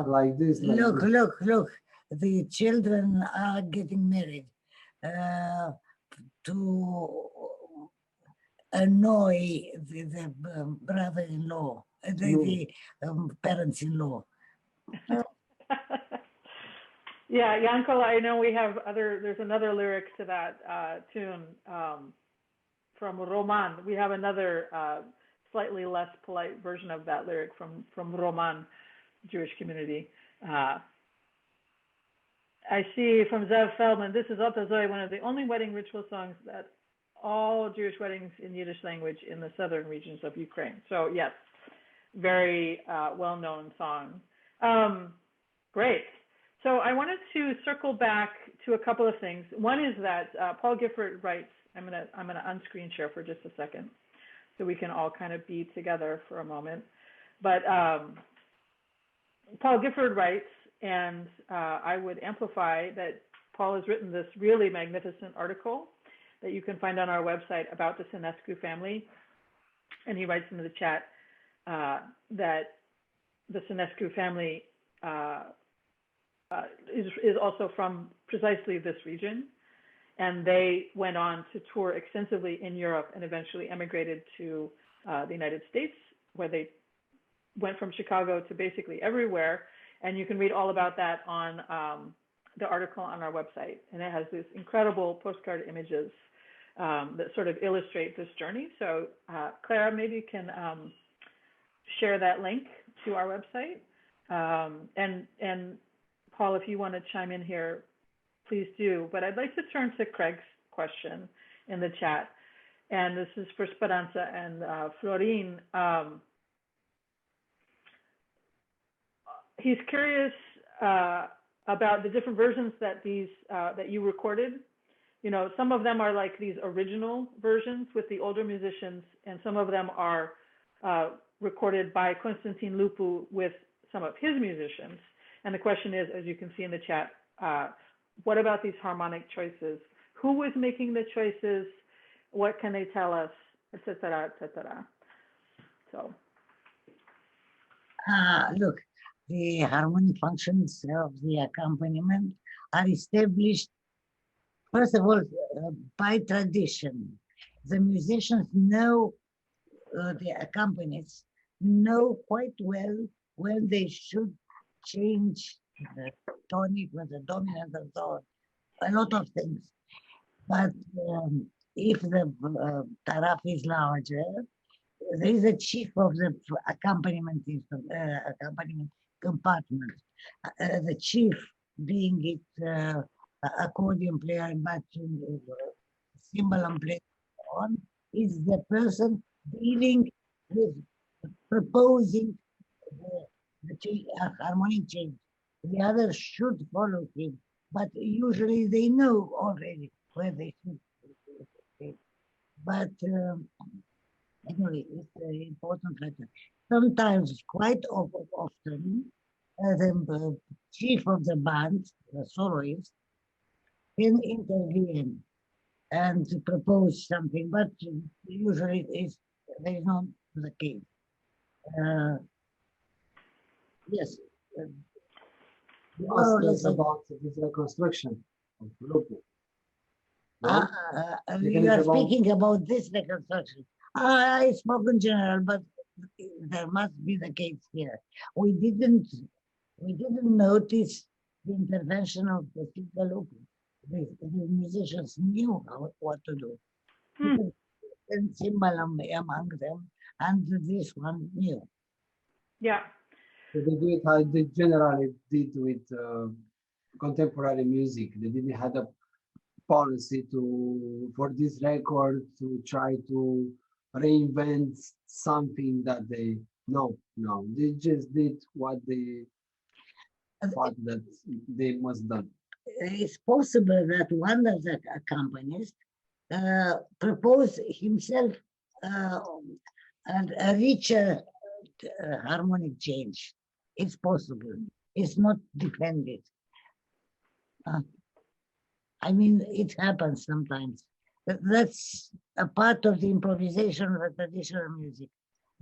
Like this. Look. The children are getting married to annoy the brother-in-law, the parents-in-law. Yeah, Yankel, I know we have there's another lyric to that tune from Roman. We have another slightly less polite version of that lyric from Roman Jewish community. I see from Zev Feldman, this is Otazoi, one of the only wedding ritual songs that all Jewish weddings in Yiddish language in the southern regions of Ukraine. So yes, very well-known song. Great. So I wanted to circle back to a couple of things. One is that Paul Gifford writes, I'm gonna unscreen share for just a second so we can all kind of be together for a moment. But Paul Gifford writes, and I would amplify that Paul has written this really magnificent article that you can find on our website about the Sănescu family. And he writes into the chat that the Sănescu family is also from precisely this region. And they went on to tour extensively in Europe and eventually emigrated to the United States, where they went from Chicago to basically everywhere. And you can read all about that on the article on our website. And it has these incredible postcard images that sort of illustrate this journey. So Clara, maybe you can share that link to our website. And Paul, if you want to chime in here, please do. But I'd like to turn to Craig's question in the chat. And this is for Speranța and Florin. He's curious about the different versions that that you recorded. You know, some of them are like these original versions with the older musicians, and some of them are recorded by Constantin Lupu with some of his musicians. And the question is, as you can see in the chat, what about these harmonic choices? Who was making the choices? What can they tell us, et cetera, et cetera? So. Look, the harmonic functions of the accompaniment are established, first of all, by tradition. The musicians know, the accompanists know quite well when they should change the tonic with the dominant and so on, a lot of things. But if the taraf is larger, there is a chief of the accompaniment compartment. The chief being it accordion player, but cymbal and player on, is the person dealing with proposing the harmonic change. The others should follow him, but usually they know already where they should. But anyway, it's an important factor. sometimes, quite often, the chief of the band, the soloist, can intervene and propose something, but usually there is not the case. Yes. You asked us about this reconstruction of Lupu. No? You are speaking about this reconstruction. I spoke in general, but there must be the case here. We didn't notice the intervention of the Lupu. The musicians knew what to do. And symbol among them, and this one knew. Yeah. So they do it how they generally did with contemporary music. They didn't have a policy for this record to try to reinvent something that they no, they just did what they thought that they must done. It's possible that one of the accompanists proposed himself a richer harmonic change. It's possible. It's not defended. I mean, it happens sometimes. That's a part of the improvisation of the traditional music.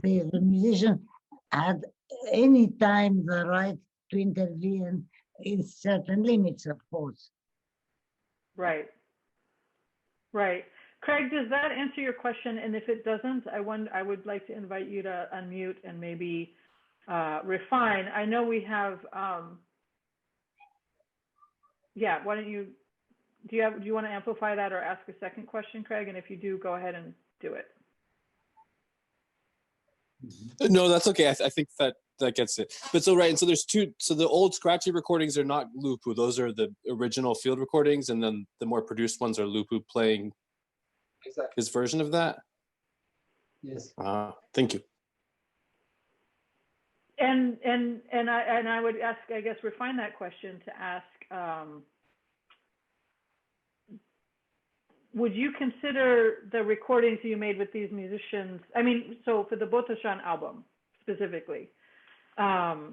The musician had any time the right to intervene in certain limits, of course. Right. Right. Craig, does that answer your question? And if it doesn't, I would like to invite you to unmute and maybe refine. I know we have, yeah, why don't you, do you want to amplify that or ask a second question, Craig? And if you do, go ahead and do it. No, that's okay. I think that gets it. But so, right, and so there's two, so the old scratchy recordings are not Lupu. Those are the original field recordings, and then the more produced ones are Lupu playing his version of that? Yes. Thank you. And I would ask, I guess, refine that question to ask, would you consider the recordings you made with these musicians, I mean, so for the Botoșani album specifically, were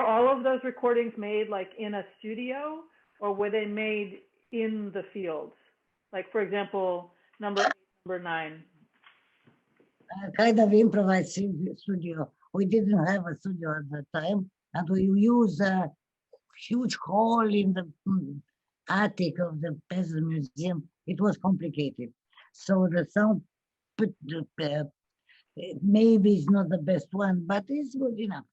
all of those recordings made like in a studio, or were they made in the fields? Like, for example, number 8, number 9. Kind of improvised studio. We didn't have a studio at the time, and we used a huge hall in the attic of the Peasant Museum. It was complicated. So the sound maybe is not the best one, but it's good enough.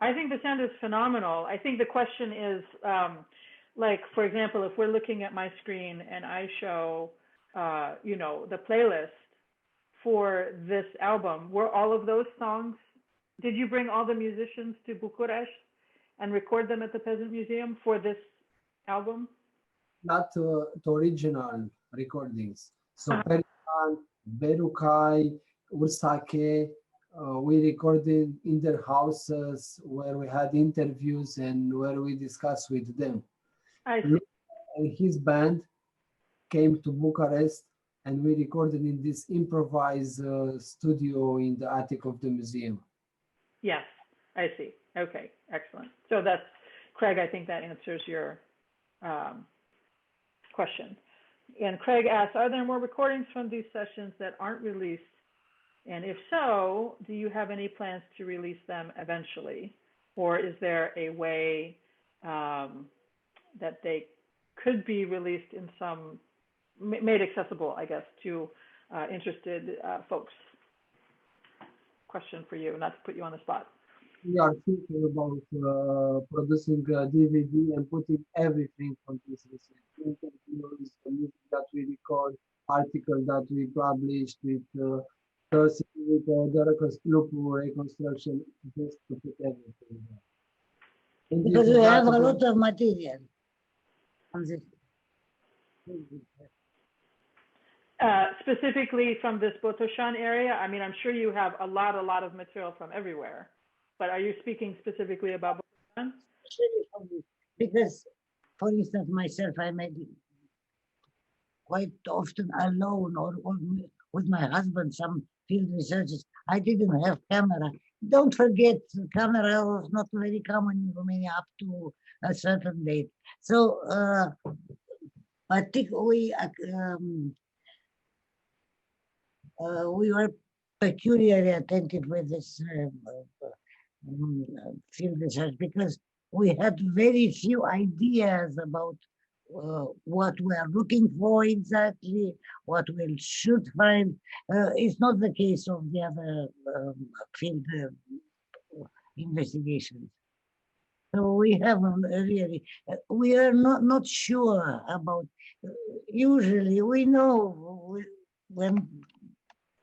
I think the sound is phenomenal. I think the question is, like, for example, if we're looking at my screen and I show, you know, the playlist for this album, were all of those songs, did you bring all the musicians to Bucharest and record them at the Peasant Museum for this album? Not to original recordings. So Peasant, Berucai, Ursake, we recorded in their houses where we had interviews and where we discussed with them. And his band came to Bucharest and we recorded in this improvised studio in the attic of the museum. Yes, I see. Okay, excellent. So that's, Craig, I think that answers your question. And Craig asks, are there more recordings from these sessions that aren't released? And if so, do you have any plans to release them eventually? Or is there a way that they could be released in some, made accessible, I guess, to interested folks? Question for you, not to put you on the spot. We are thinking about producing a DVD and putting everything from this research. Interviews, the music that we record, article that we published with the Lupu reconstruction, just to put everything there. Because we have a lot of material on this. Specifically from this Botoșani area, I mean, I'm sure you have a lot of material from everywhere, but are you speaking specifically about Botoșani? Because, for instance, myself, I made quite often alone or with my husband some field researchers. I didn't have camera. Don't forget, camera was not very common in Romania up to a certain date. So, particularly, we were peculiarly attentive with this field research because we had very few ideas about what we are looking for exactly, what we should find. It's not the case of the other field investigations. So we haven't really, we are not sure about, usually we know when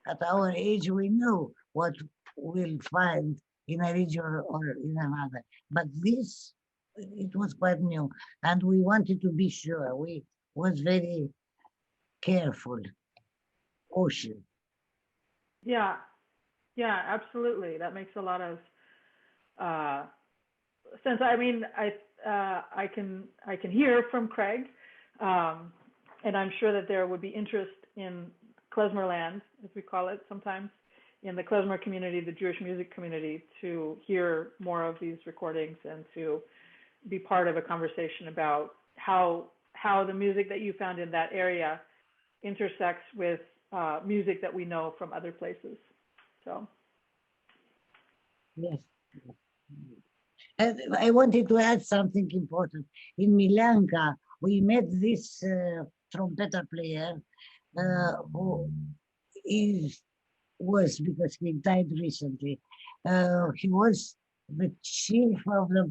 at our age, we know what we'll find in a region or in another. But this, it was quite new. And we wanted to be sure. We was very careful, cautious. Yeah, yeah, absolutely. That makes a lot of sense. I mean, I can hear from Craig, and I'm sure that there would be interest in Klezmer land, as we call it sometimes, in the Klezmer community, the Jewish music community, to hear more of these recordings and to be part of a conversation about how the music that you found in that area intersects with music that we know from other places. So. Yes. And I wanted to add something important. In Milanka, we met this trumpeter player who was, because he died recently, he was the chief of the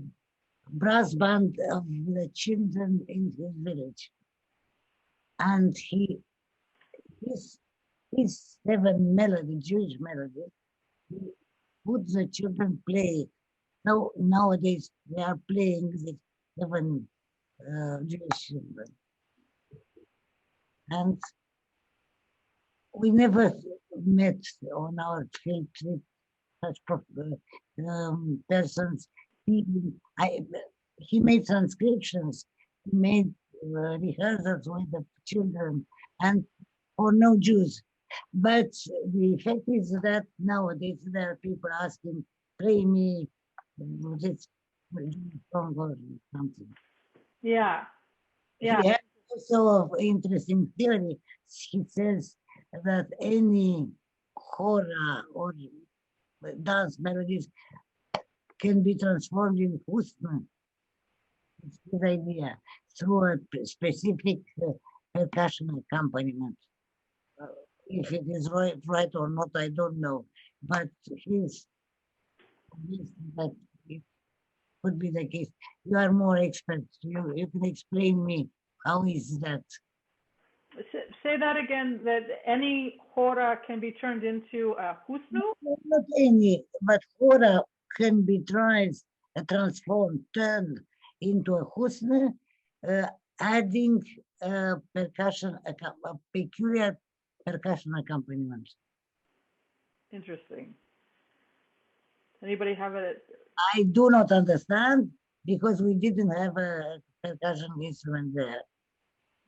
brass band of the children in his village. And his 7 melody, Jewish melody, he put the children play. Now, nowadays, they are playing the 7 Jewish children. And we never met on our field trip such persons. He made transcriptions, he made rehearsals with the children, and for no Jews. But the effect is that nowadays there are people asking, play me this song or something. Yeah. Yeah. He has also an interesting theory. He says that any hora or dance melodies can be transformed in husna. It's his idea through a specific percussion accompaniment. If it is right or not, I don't know. But he's convinced that it could be the case. You are more expert. You can explain me how is that? Say that again, that any hora can be turned into a husnu? Not any, but hora can be transformed, turned into a husna, adding percussion, a peculiar percussion accompaniment. Interesting. Anybody have it? I do not understand because we didn't have a percussion instrument there.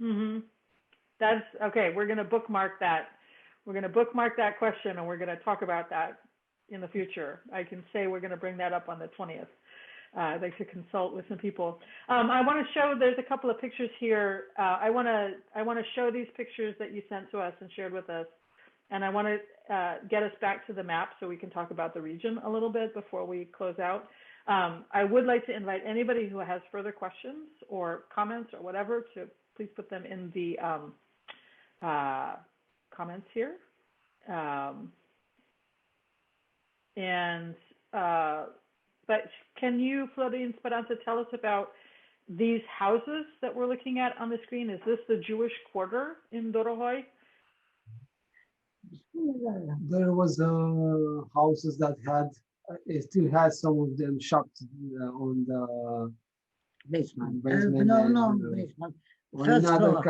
Mm-hmm. That's okay. We're going to bookmark that. We're going to bookmark that question, and we're going to talk about that in the future. I can say we're going to bring that up on the 20th. I'd like to consult with some people. I want to show. There's a couple of pictures here. I want to show these pictures that you sent to us and shared with us, and I want to get us back to the map so we can talk about the region a little bit before we close out. I would like to invite anybody who has further questions or comments or whatever to please put them in the comments here. But can you, Florin, Speranța, tell us about these houses that we're looking at on the screen? Is this the Jewish quarter in Dorohoi? There was houses that had, it still has some of them shops on the Basement. basement. No, basement. Or in other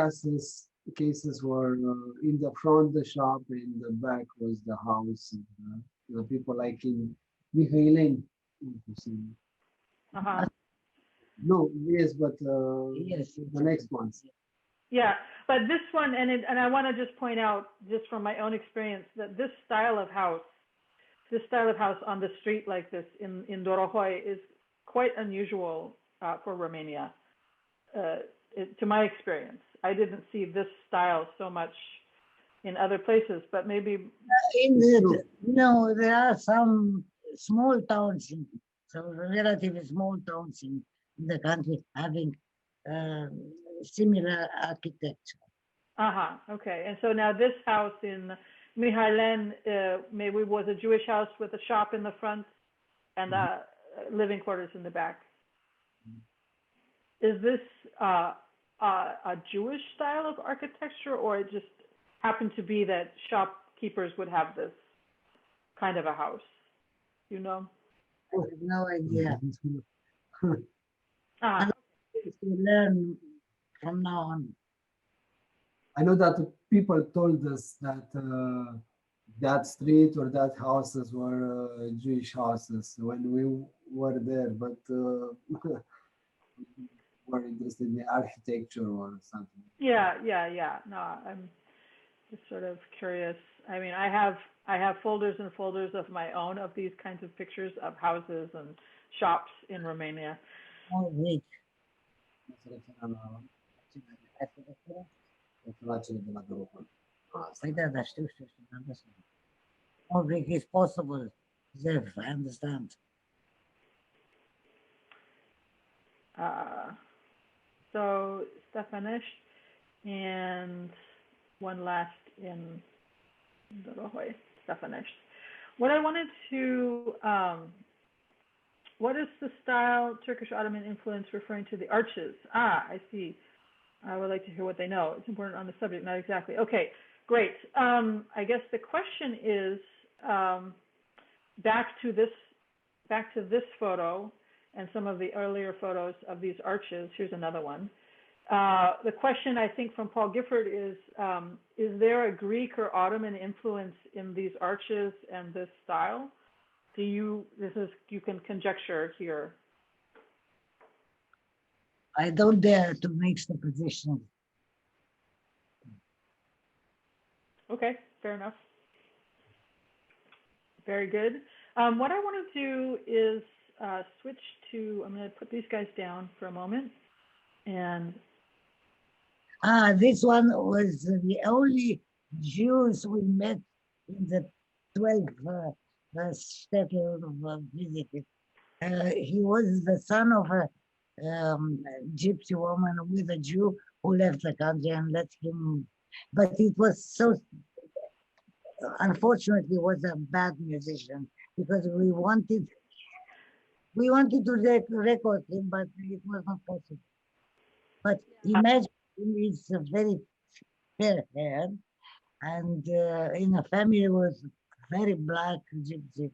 cases were in the front the shop, in the back was the house. The people like in Mihailin. Uh-huh. No, yes, but Yes, the next ones. Yeah, but this one, and I want to just point out, just from my own experience, that this style of house on the street like this in Dorohoi is quite unusual for Romania. To my experience, I didn't see this style so much in other places, but maybe no, there are some small towns, some relatively small towns in the country having similar architecture. Okay. And so now this house in Mihailen maybe was a Jewish house with a shop in the front and living quarters in the back. Is this a Jewish style of architecture, or it just happened to be that shopkeepers would have this kind of a house? You know? I have no idea. To learn from now on. I know that people told us that that street or that houses were Jewish houses when we were there, but were interested in architecture or something. Yeah. No, I'm just sort of curious. I mean, I have folders and folders of my own of these kinds of pictures of houses and shops in Romania. Oh, wait. Păi da, dar știu, am dat seama. Oh, Greek is possible, Zev, I understand. So Stefanești and one last in Dorohoi, Stefanești. What I wanted to, what is the style Turkish Ottoman influence referring to the arches? I see. I would like to hear what they know. It's important on the subject, not exactly. Okay, great. I guess the question is back to this photo and some of the earlier photos of these arches. Here's another one. The question, I think, from Paul Gifford is there a Greek or Ottoman influence in these arches and this style? You can conjecture here. I don't dare to make suppositions. Okay, fair enough. Very good. What I want to do is switch to, I'm going to put these guys down for a moment. And this one was the only Jews we met in the 12th shtetl of visited. He was the son of a gypsy woman with a Jew who left the country and let him, but it was so, unfortunately, was a bad musician because we wanted to record him, but it was not possible. But imagine he's very fair hair and in a family was very black gypsy.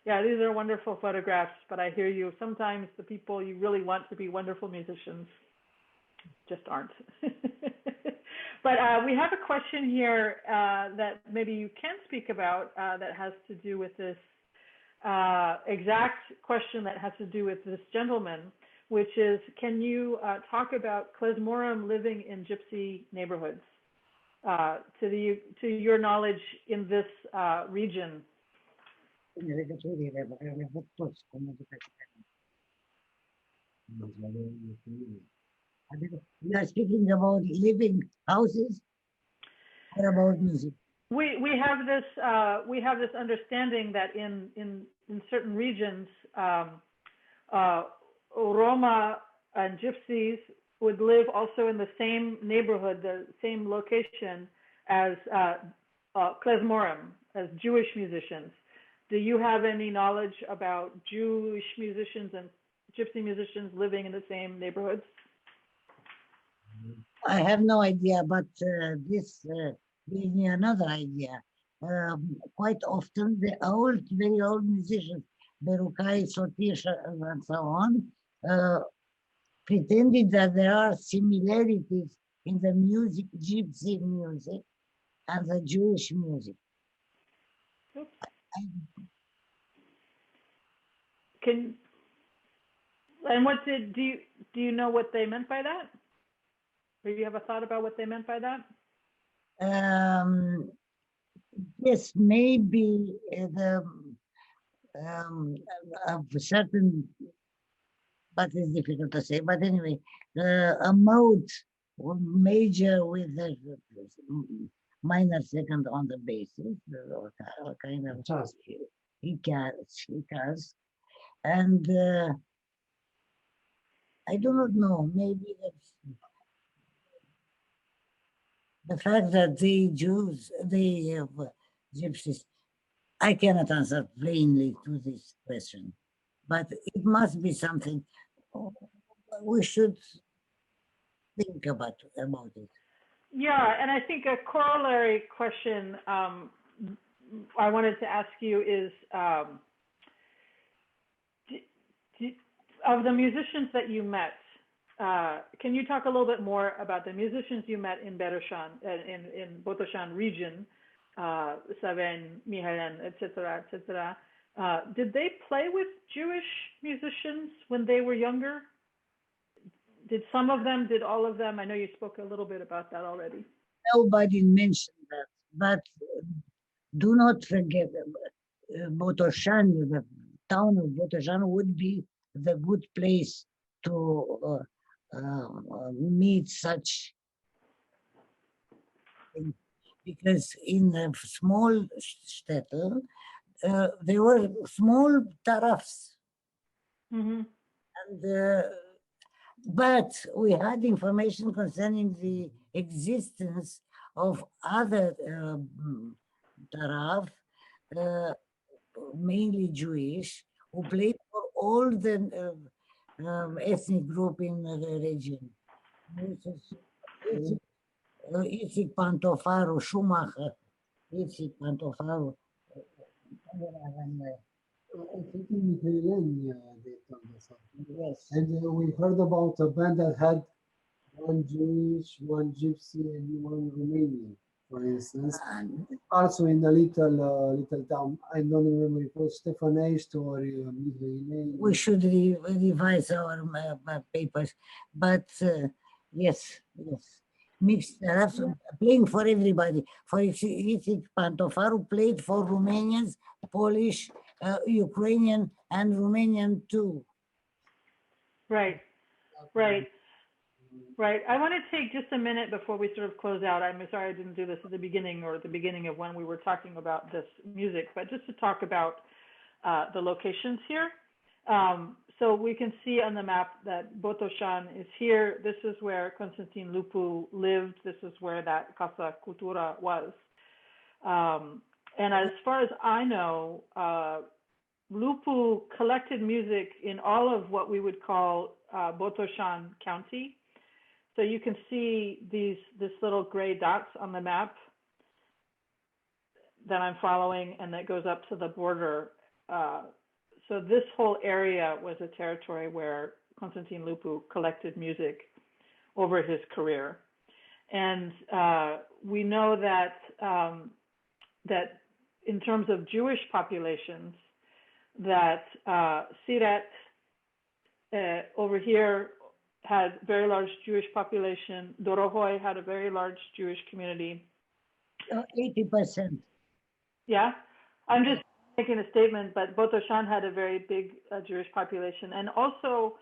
Yeah, these are wonderful photographs, but I hear you. Sometimes the people you really want to be wonderful musicians just aren't. But we have a question here that maybe you can speak about that has to do with this exact question that has to do with this gentleman, which is, can you talk about Klezmorim living in gypsy neighborhoods to your knowledge in this region? You are speaking about living houses or about music? We have this understanding that in certain regions, Roma and gypsies would live also in the same neighborhood, the same location as Klezmorim, as Jewish musicians. Do you have any knowledge about Jewish musicians and gypsy musicians living in the same neighborhoods? I have no idea, but this gives me another idea. Quite often, the very old musicians, Berukai, Sotish, and so on, pretended that there are similarities in the music, gypsy music, and the Jewish music. Do you know what they meant by that? Or you have a thought about what they meant by that? Yes, maybe the of certain, but it's difficult to say. But anyway, a mode major with a minor second on the basis, or kind of hiccups, and I do not know. Maybe that's the fact that the Jews, the gypsies. I cannot answer plainly to this question, but it must be something we should think about it. Yeah, and I think a corollary question I wanted to ask you is, of the musicians that you met, can you talk a little bit more about the musicians you met in Botoșani, in Botoșani region, Saven, Mihailan, etc., etc.? Did they play with Jewish musicians when they were younger? Did some of them, did all of them? I know you spoke a little bit about that already. Nobody mentioned that, but do not forget Botoșani, the town of Botoșani would be the good place to meet such things, because in the small shtetl, there were small tarafs. Mm-hmm. And but we had information concerning the existence of other taraf, mainly Jewish, who played for all the ethnic group in the region. Itzik Pantofaru, Schumacher, Itzik Pantofaru. I think in Clejani they told us something. Yes. And we heard about a band that had one Jewish, one Gypsy, and one Romanian, for instance. Also in a little town. I don't remember if it was Stefanești or Mihailei. We should revise our papers, but yes, mixed tarafs, playing for everybody. For Itzik Pantofaru played for Romanians, Polish, Ukrainian, and Romanian too. Right. I want to take just a minute before we sort of close out. I'm sorry I didn't do this at the beginning or at the beginning of when we were talking about this music, but just to talk about the locations here. So we can see on the map that Botoșani is here. This is where Constantin Lupu lived. This is where that Casa Cultura was. And as far as I know, Lupu collected music in all of what we would call Botoșani County. So you can see this little gray dots on the map that I'm following, and that goes up to the border. So this whole area was a territory where Constantin Lupu collected music over his career. And we know that that in terms of Jewish populations, that Siret over here had very large Jewish population. Dorohoi had a very large Jewish community. 80%. Yeah, I'm just making a statement, but Botoșani had a very big Jewish population. And also,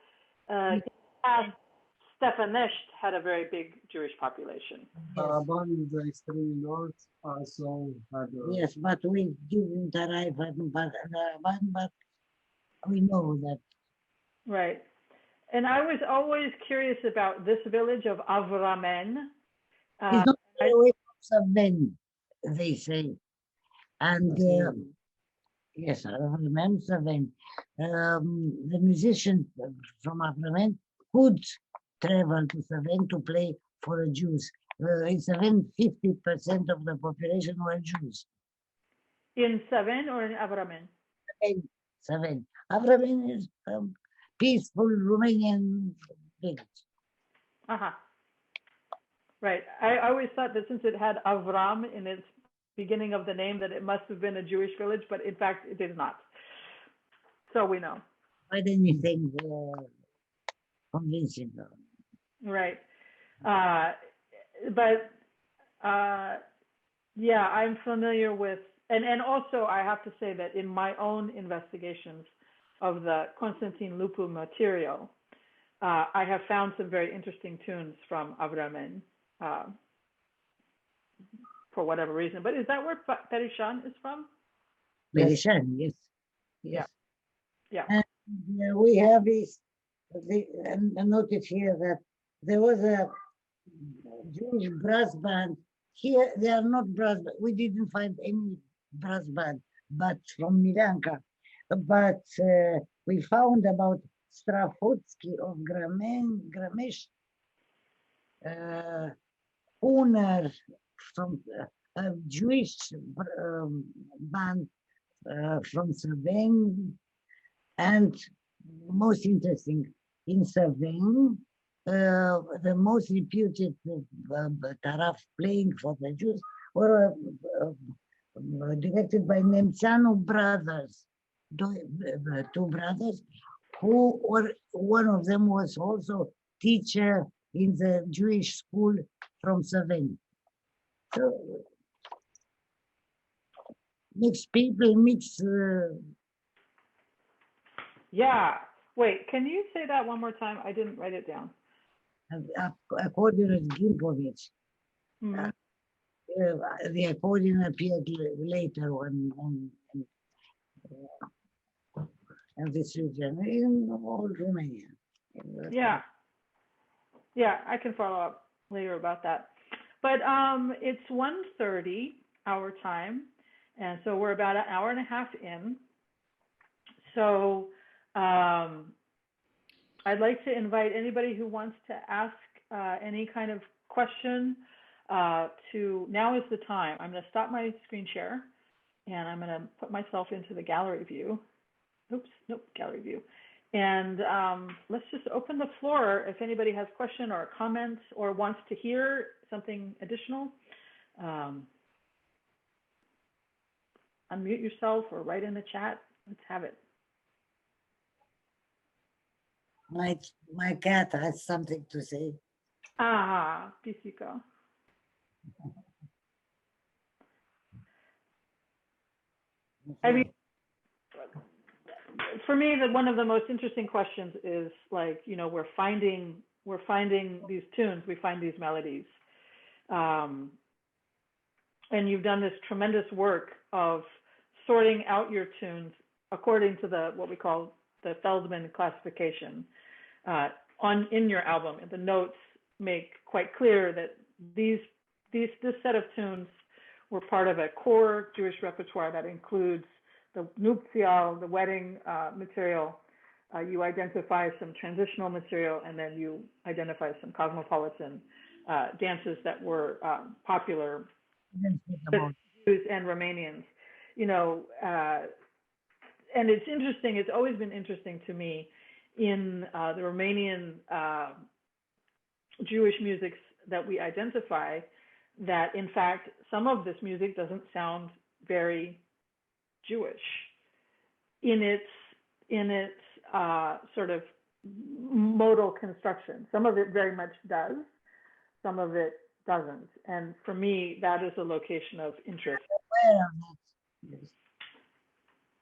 Stefanești had a very big Jewish population. Taraban in the extreme north also had Yes, but we didn't arrive at Taraban, but we know that. Right. And I was always curious about this village of Avramen. It's not far away from Saven, they say. And yes, Avramen, Saven. The musicians from Avramen could travel to Saven to play for the Jews. In Saven, 50% of the population were Jews. In Saven or in Avramen? Saven. Avramen is peaceful Romanian village. Right. I always thought that since it had Avram in its beginning of the name, that it must have been a Jewish village, but in fact it is not. So we know. Why didn't you think convincing? Right. But yeah, I'm familiar with, and also I have to say that in my own investigations of the Constantin Lupu material, I have found some very interesting tunes from Avramen, for whatever reason. But is that where Perishan is from? Perishan, yes. Yeah. Yeah. And we have this, a notice here that there was a Jewish brass band. Here, they are not brass, we didn't find any brass band, but from Milanka. But we found about Strafotsky of Gramesh, Uner from a Jewish band from Slovenia, and most interesting, in Slovenia, the most reputed Taraf playing for the Jews were directed by Nemțanu brothers, two brothers, who were, one of them was also teacher in the Jewish school from Slovenia. So, mixed people, mixed. Yeah. Wait, can you say that one more time? I didn't write it down. Accordionist Gimpovich. Mhm. The accordion appeared later in this region, in all Romania. Yeah. Yeah, I can follow up later about that. But it's 1:30 our time, and so we're about an hour and a half in. So I'd like to invite anybody who wants to ask any kind of question to, now is the time. I'm going to stop my screen share, and I'm going to put myself into the gallery view. Oops, nope, gallery view. And let's just open the floor if anybody has a question or a comment or wants to hear something additional. Unmute yourself or write in the chat. Let's have it. My cat has something to say. Ah, Pisiko. I mean, for me, one of the most interesting questions is like, you know, we're finding these tunes, we find these melodies, and you've done this tremendous work of sorting out your tunes according to what we call the Feldman classification. In your album, and the notes make quite clear that this set of tunes were part of a core Jewish repertoire that includes the nuptial, the wedding material. You identify some transitional material, and then you identify some cosmopolitan dances that were popular with Jews and Romanians. You know, and it's interesting. It's always been interesting to me in the Romanian Jewish musics that we identify that, in fact, some of this music doesn't sound very Jewish in its sort of modal construction. Some of it very much does, some of it doesn't. And for me, that is a location of interest.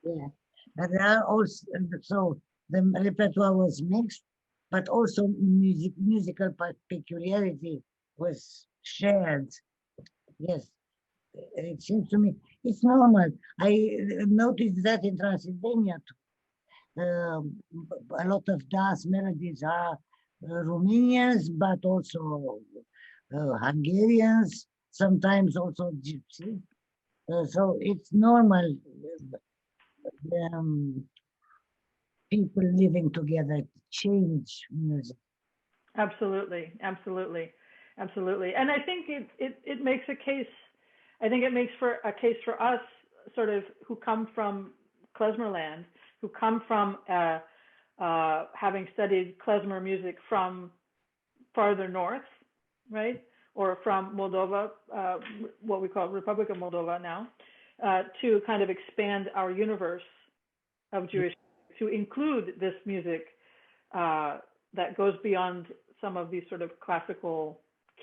Yeah, but there are also, so the repertoire was mixed, but also musical peculiarity was shared. Yes, it seems to me it's normal. I noticed that in Transylvania too. A lot of dance melodies are Romanians, but also Hungarians, sometimes also Gypsy. So it's normal. People living together change music. Absolutely, absolutely, absolutely. And I think it makes a case. I think it makes for a case for us, sort of, who come from klezmer land, who come from having studied klezmer music from farther north, right, or from Moldova, what we call Republic of Moldova now, to kind of expand our universe of Jewish, to include this music that goes beyond some of these sort of classical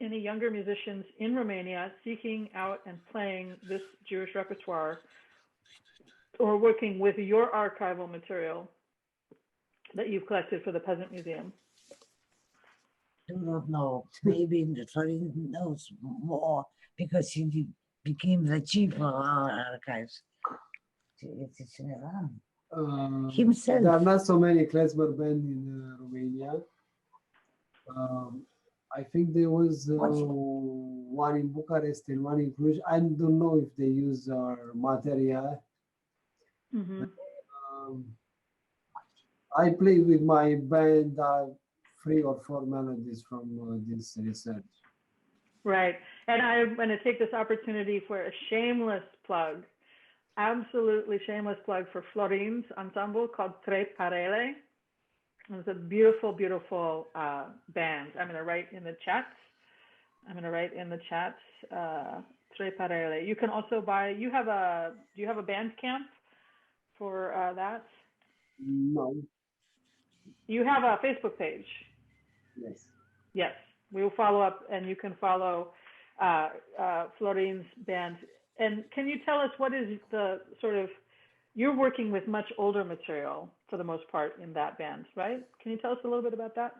any younger musicians in Romania seeking out and playing this Jewish repertoire or working with your archival material that you've collected for the Peasant Museum? Do not know. Maybe Florin knows more because he became the chief of our archives. Himself. There are not so many klezmer bands in Romania. I think there was one in Bucharest and one in Cluj. I don't know if they use our material. Mm-hmm. I play with my band 3 or 4 melodies from this research. Right. And I'm going to take this opportunity for a shameless plug, absolutely shameless plug for Florin's ensemble called Trei Parele. It's a beautiful, beautiful band. I'm going to write in the chats. Trei Parele. You can also buy, do you have a Bandcamp for that? No. You have a Facebook page? Yes. Yes. We will follow up, and you can follow Florin's band. And can you tell us what is the sort of, you're working with much older material for the most part in that band, right? Can you tell us a little bit about that?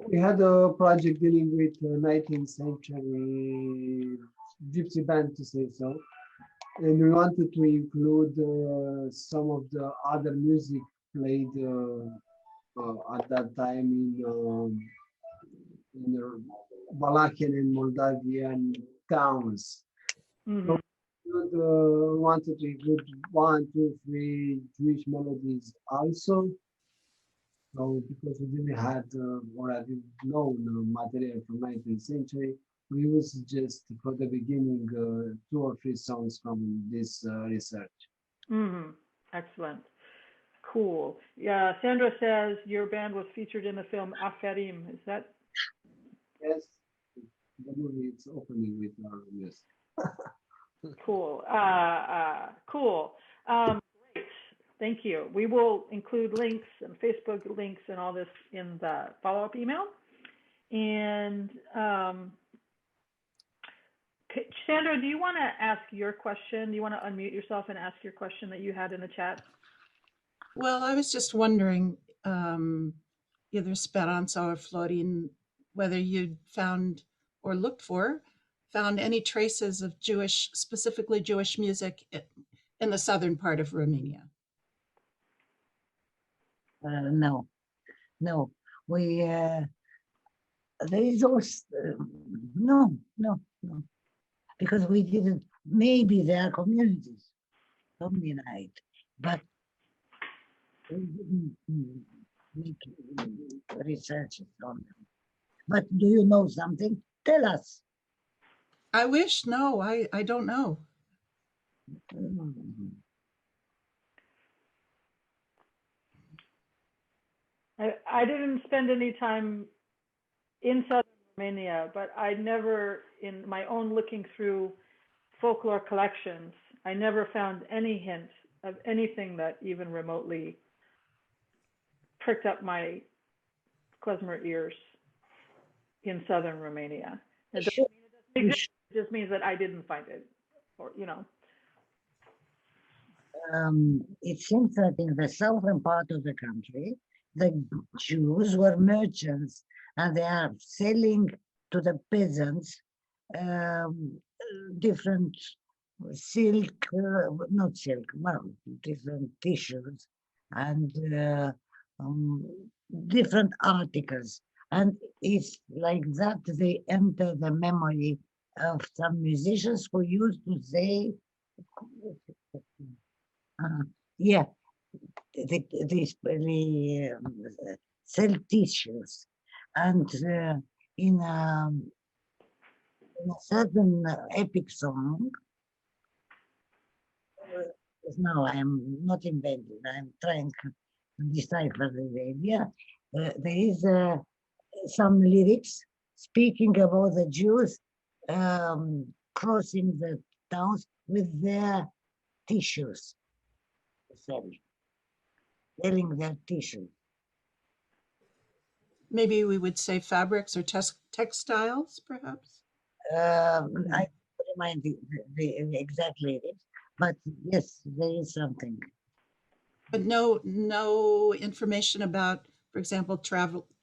We had a project dealing with 19th century gypsy band, to say so. And we wanted to include some of the other music played at that time in Wallachian and Moldavian towns. Mm-hmm. So we wanted to include 1, 2, 3 Jewish melodies also. So because we didn't have already known material from 19th century, we used just for the beginning 2 or 3 songs from this research. Mm-hmm. Excellent. Cool. Yeah, Sandra says your band was featured in the film Aferim. Is that? Yes, the movie is opening with our music. Cool. Cool. Great. Thank you. We will include links and Facebook links and all this in the follow-up email. And Sandra, do you want to ask your question? Do you want to unmute yourself and ask your question that you had in the chat? Well, I was just wondering, either Speranța or Florin, whether you'd found or found any traces of Jewish, specifically Jewish music in the southern part of Romania. No. We there is also no, because we didn't. Maybe there are communities dominate, but we didn't make research on them. But do you know something? Tell us. I wish. No, I don't know. I didn't spend any time in southern Romania, but I never, in my own looking through folklore collections, I never found any hint of anything that even remotely pricked up my klezmer ears in southern Romania. It just means that I didn't find it, or It seems that in the southern part of the country, the Jews were merchants and they are selling to the peasants different silk, not silk, well, different tissues and different articles. And it's like that they enter the memory of some musicians who used to say, they sell tissues. And in a certain epic song, now I'm not inventing, I'm trying to decipher the idea. There is some lyrics speaking about the Jews crossing the towns with their tissues, selling their tissues. maybe we would say fabrics or textiles, perhaps? I don't remind exactly it, but yes, there is something. But no information about, for example,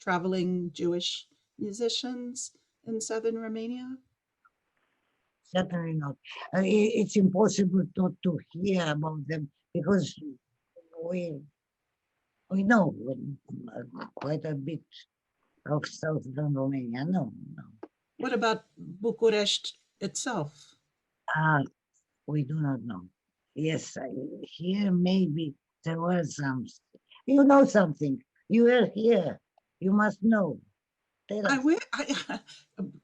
traveling Jewish musicians in southern Romania? Certainly not. It's impossible to hear about them because we know quite a bit of southern Romania. No. What about Bucharest itself? We do not know. Yes, here maybe there was some. You know something. You were here. You must know. Tell us. I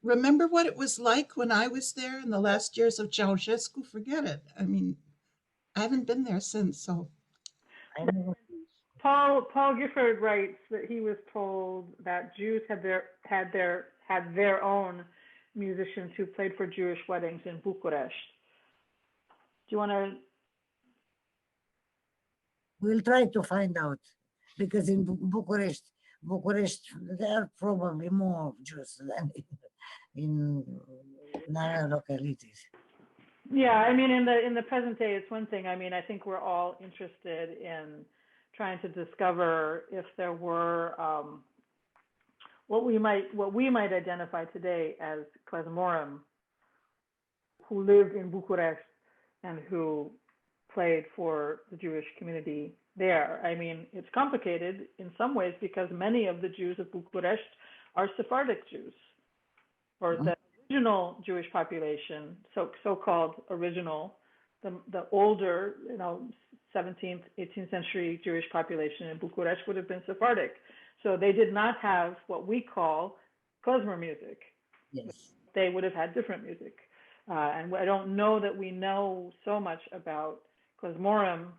remember what it was like when I was there in the last years of Ceausescu. Forget it. I mean, I haven't been there since. So, I know. Paul Gifford writes that he was told that Jews had their own musicians who played for Jewish weddings in Bucharest. Do you want to? We'll try to find out because in Bucharest, there are probably more Jews than in other localities. Yeah, I mean, in the present day, it's one thing. I mean, I think we're all interested in trying to discover if there were what we might identify today as Klezmorim, who lived in Bucharest and who played for the Jewish community there. I mean, it's complicated in some ways because many of the Jews of Bucharest are Sephardic Jews, or the original Jewish population, so-called original, the older, 17th, 18th century Jewish population in Bucharest would have been Sephardic. So they did not have what we call klezmer music. Yes. They would have had different music. And I don't know that we know so much about Klezmorim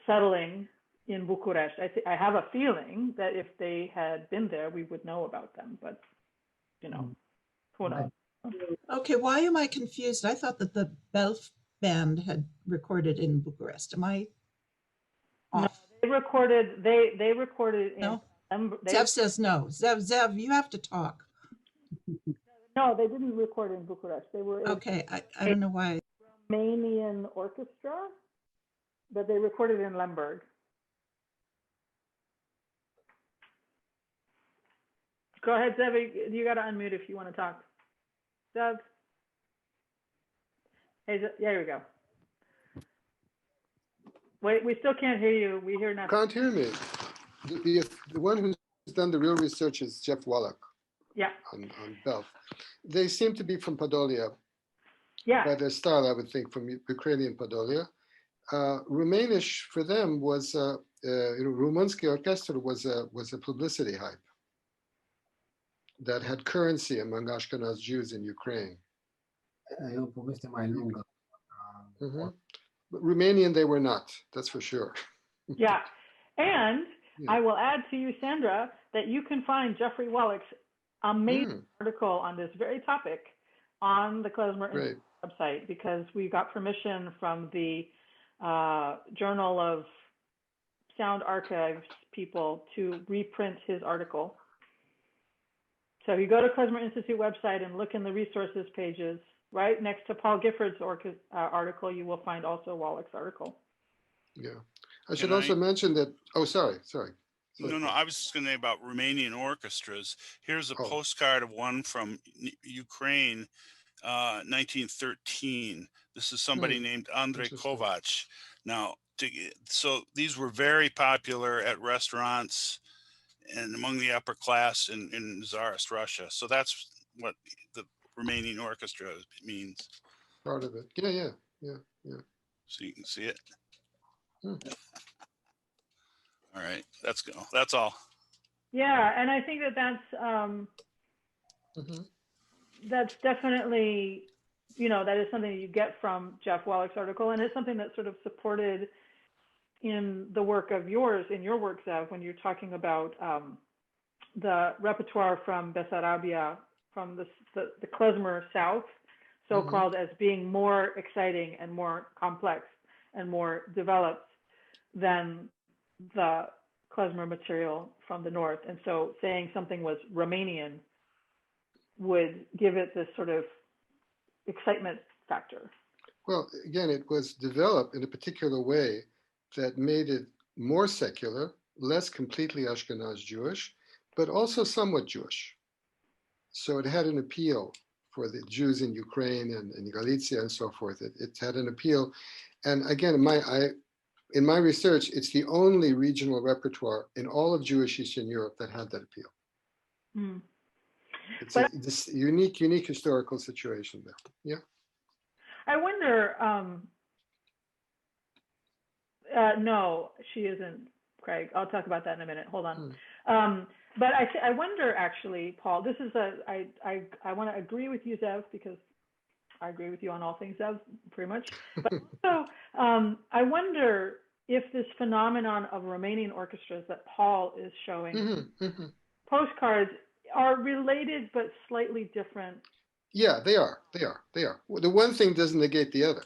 settling in Bucharest. I have a feeling that if they had been there, we would know about them, but who knows? okay, why am I confused? I thought that the Belf band had recorded in Bucharest. Am I off? No, they recorded in. No? Zev says no. Zev, you have to talk. No, they didn't record in Bucharest. They were okay. I don't know why. Romanian orchestra, but they recorded in Lemberg. Go ahead, Zev. You got to unmute if you want to talk. Zev. Hey, there we go. Wait, we still can't hear you. We hear nothing. Can't hear me. The one who's done the real research is Jeff Wallach. Yeah. On Belf. They seem to be from Podolia. Yeah. By their style, I would think, from Ukrainian Podolia. Romanish for them was Rumunsky Orchestra was a publicity hype that had currency among Ashkenaz Jews in Ukraine. E o poveste mai lungă. But Romanian they were not, that's for sure. Yeah. And I will add to you, Sandra, that you can find Jeffrey Wallach's amazing article on this very topic on the Klezmer Institute website, because we got permission from the Journal of Sound Archives people to reprint his article. So if you go to Klezmer Institute website and look in the resources pages, right next to Paul Gifford's article, you will find also Wallach's article. Yeah. I should also mention that, sorry. No, I was just going to say about Romanian orchestras. Here's a postcard of one from Ukraine, 1913. This is somebody named Andrei Kovac. Now, so these were very popular at restaurants and among the upper class in Tsarist Russia. So that's what the Romanian orchestra means. Part of it. Yeah. So you can see it. All right, let's go. That's all. Yeah, and I think that's definitely, that is something you get from Jeff Wallach's article, and it's something that's sort of supported in the work of in your work, Zev, when you're talking about the repertoire from Bessarabia, from the Klezmer South, so-called, as being more exciting and more complex and more developed than the klezmer material from the north. And so saying something was Romanian would give it this sort of excitement factor. Well, again, it was developed in a particular way that made it more secular, less completely Ashkenaz Jewish, but also somewhat Jewish. So it had an appeal for the Jews in Ukraine and in Galicia and so forth. It had an appeal. And again, in my research, it's the only regional repertoire in all of Jewish Eastern Europe that had that appeal. Mm. It's this unique historical situation there. Yeah. I wonder, no, she isn't, Craig. I'll talk about that in a minute. Hold on. But I wonder, actually, Paul, this is I want to agree with you, Zev, because I agree with you on all things, Zev, pretty much. But also, I wonder if this phenomenon of Romanian orchestras that Paul is showing, postcards, are related but slightly different. Yeah, they are. Well, the one thing doesn't negate the other.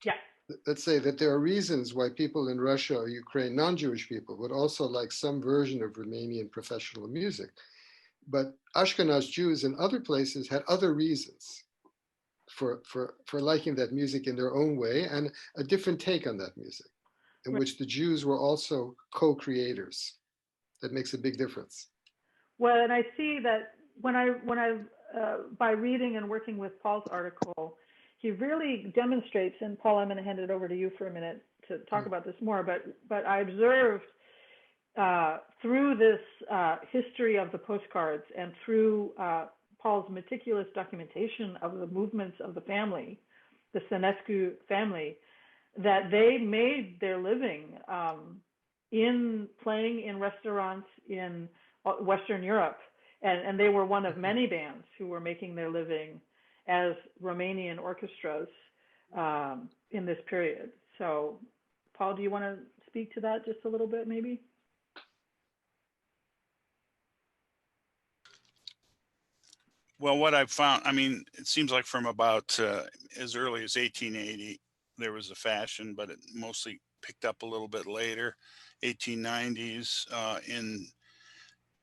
Yeah. Let's say that there are reasons why people in Russia or Ukraine, non-Jewish people, would also like some version of Romanian professional music. But Ashkenaz Jews in other places had other reasons for liking that music in their own way, and a different take on that music, in which the Jews were also co-creators. That makes a big difference. Well, and I see that when I by reading and working with Paul's article, he really demonstrates, and Paul, I'm going to hand it over to you for a minute to talk about this more, but I observed through this history of the postcards and through Paul's meticulous documentation of the movements of the family, the Stănescu family, that they made their living in playing in restaurants in Western Europe. And they were one of many bands who were making their living as Romanian orchestras in this period. So, Paul, do you want to speak to that just a little bit, maybe? Well, what I've found, I mean, it seems like from about as early as 1880, there was a fashion, but it mostly picked up a little bit later, 1890s,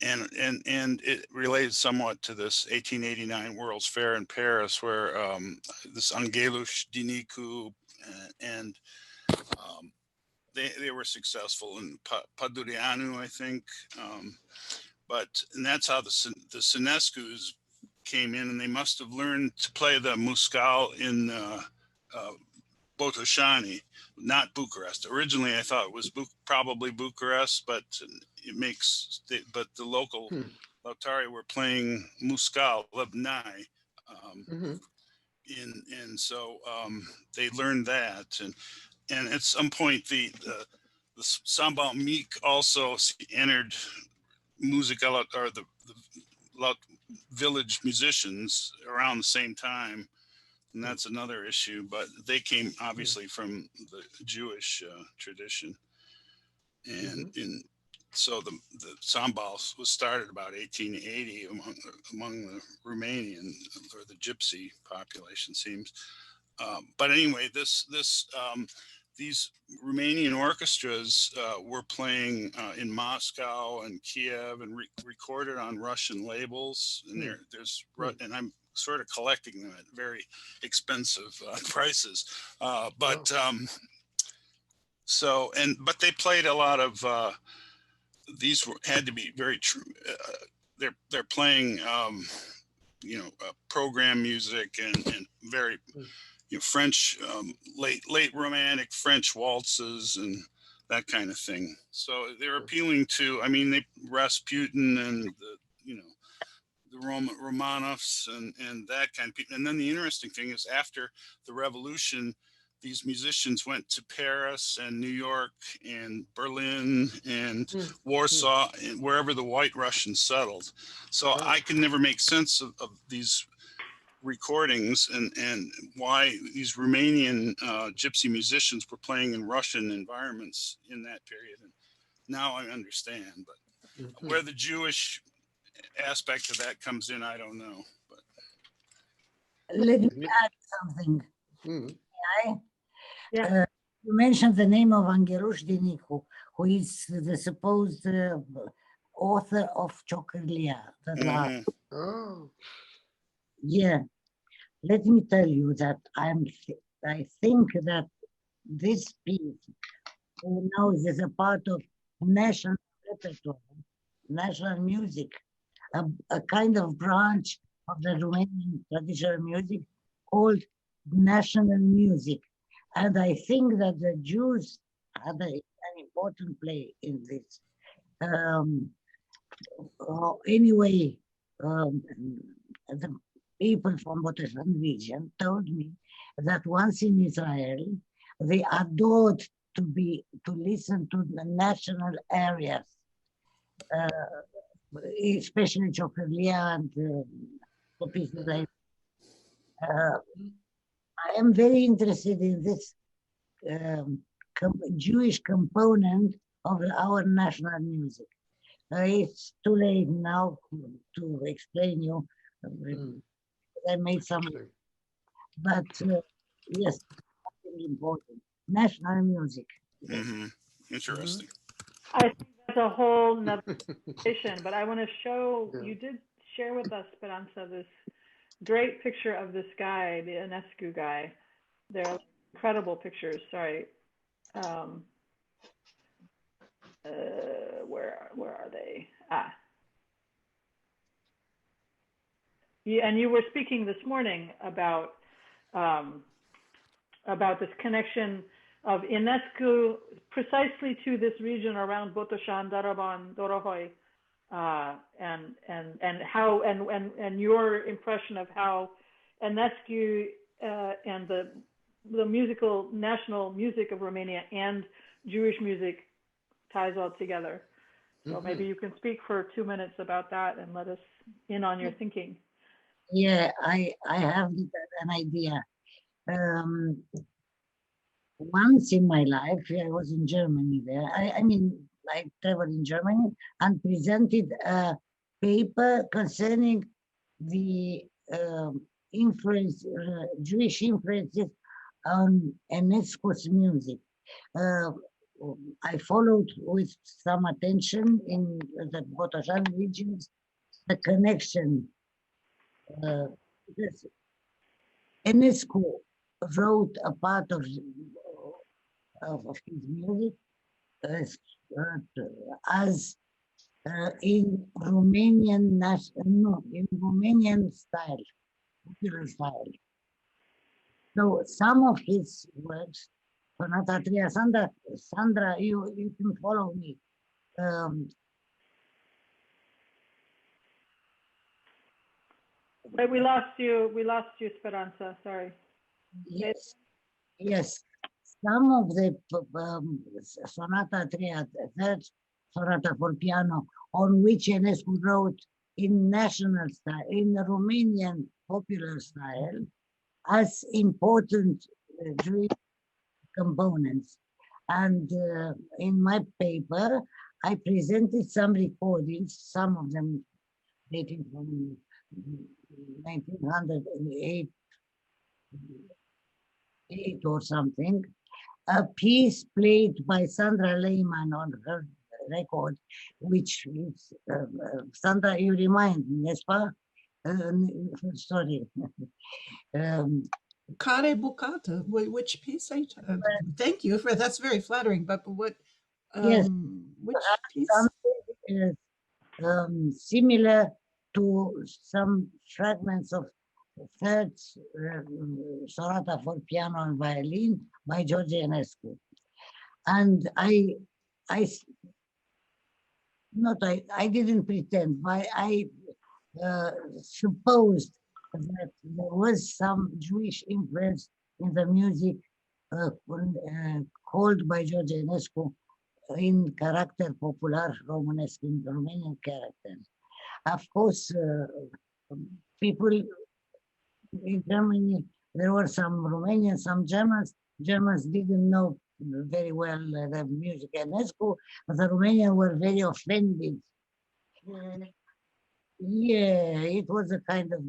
and it relates somewhat to this 1889 World's Fair in Paris, where this Angelus Dinicu and they were successful in Padureanu, I think, and that's how the Stănescus came in, and they must have learned to play the muscal in Botoșani, not Bucharest. Originally, I thought it was probably Bucharest, but but the local lăutari were playing muscal, lebnai, and so they learned that, and at some point the sambal mic also entered musical, or the village musicians around the same time, and that's another issue, but they came obviously from the Jewish tradition, and so the sambal was started about 1880 among the Romanian or the Gypsy population, seems. But anyway, these Romanian orchestras were playing in Moscow and Kiev and recorded on Russian labels, and and I'm sort of collecting them at very expensive prices, but they played a lot of these had to be very true. They're playing program music and very French late romantic French waltzes and that kind of thing. So they're appealing to, I mean, Rasputin and the Romanovs and that kind of people. And then the interesting thing is, after the revolution, these musicians went to Paris and New York and Berlin and Warsaw and wherever the White Russians settled. So I can never make sense of these recordings and why these Romanian gypsy musicians were playing in Russian environments in that period. And now I understand, but where the Jewish aspect of that comes in, I don't know. But let me add something. Yeah. You mentioned the name of Angelus Dinicu, who is the supposed author of Ciocârlia. Mhm. Oh, Yeah, let me tell you that I think that this piece now is a part of national repertoire, national music, a kind of branch of the Romanian traditional music called national music. And I think that the Jews had an important play in this. Anyway, the people from Botoșani region told me that once in Israel, they adored to listen to the national areas, especially Ciocârlia and the pieces like. I am very interested in this Jewish component of our national music. It's too late now to explain you. I made some, but yes, something important. National music. Interesting. I think that's a whole nother conversation, but I want to show, you did share with us, Speranța, this great picture of this guy, the Ionescu guy. They're incredible pictures, sorry. Where are they? And you were speaking this morning about this connection of Ionescu precisely to this region around Botoșani, Daraban, Dorohoi, and how and your impression of how Ionescu and the musical national music of Romania and Jewish music ties all together. So maybe you can speak for 2 minutes about that and let us in on your thinking. Yeah, I have an idea. Once in my life, I was in Germany there. I traveled in Germany and presented a paper concerning the Jewish influences on Ionescu's music. I followed with some attention in the Botoșani regions the connection. Because Ionescu wrote a part of his music as in Romanian style, popular style. So some of his works, Sonata Tria, Sandra, you can follow me. Wait, we lost you, Speranța, sorry. Yes. Some of the Sonata Tria, third Sonata for piano, on which Ionescu wrote in national style, in the Romanian popular style, as important Jewish components. And in my paper, I presented some recordings, some of them dating from 1908 or something, a piece played by Sandra Lehmann on her record, which is, Sandra, you remind me, n'est-ce pas? Sorry. Care bucată? Which piece? Thank you for that's very flattering. But what? Yes, which piece? Something similar to some fragments of third sonata for piano and violin by George Ionescu. And I didn't pretend, but I supposed that there was some Jewish influence in the music called by George Ionescu in character popular Românesc, in Romanian character. Of course, people in Germany, there were some Romanians, some Germans. Germans didn't know very well the music Ionescu, but the Romanians were very offended. Yeah, it was a kind of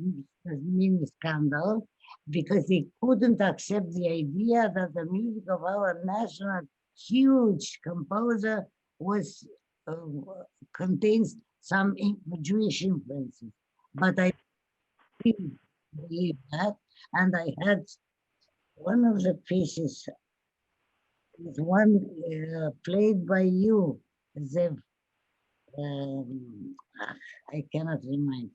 mini scandal because they couldn't accept the idea that the music of our national huge composer was contains some Jewish influences, but I didn't believe that, and I had one of the pieces is one played by you, the I cannot remind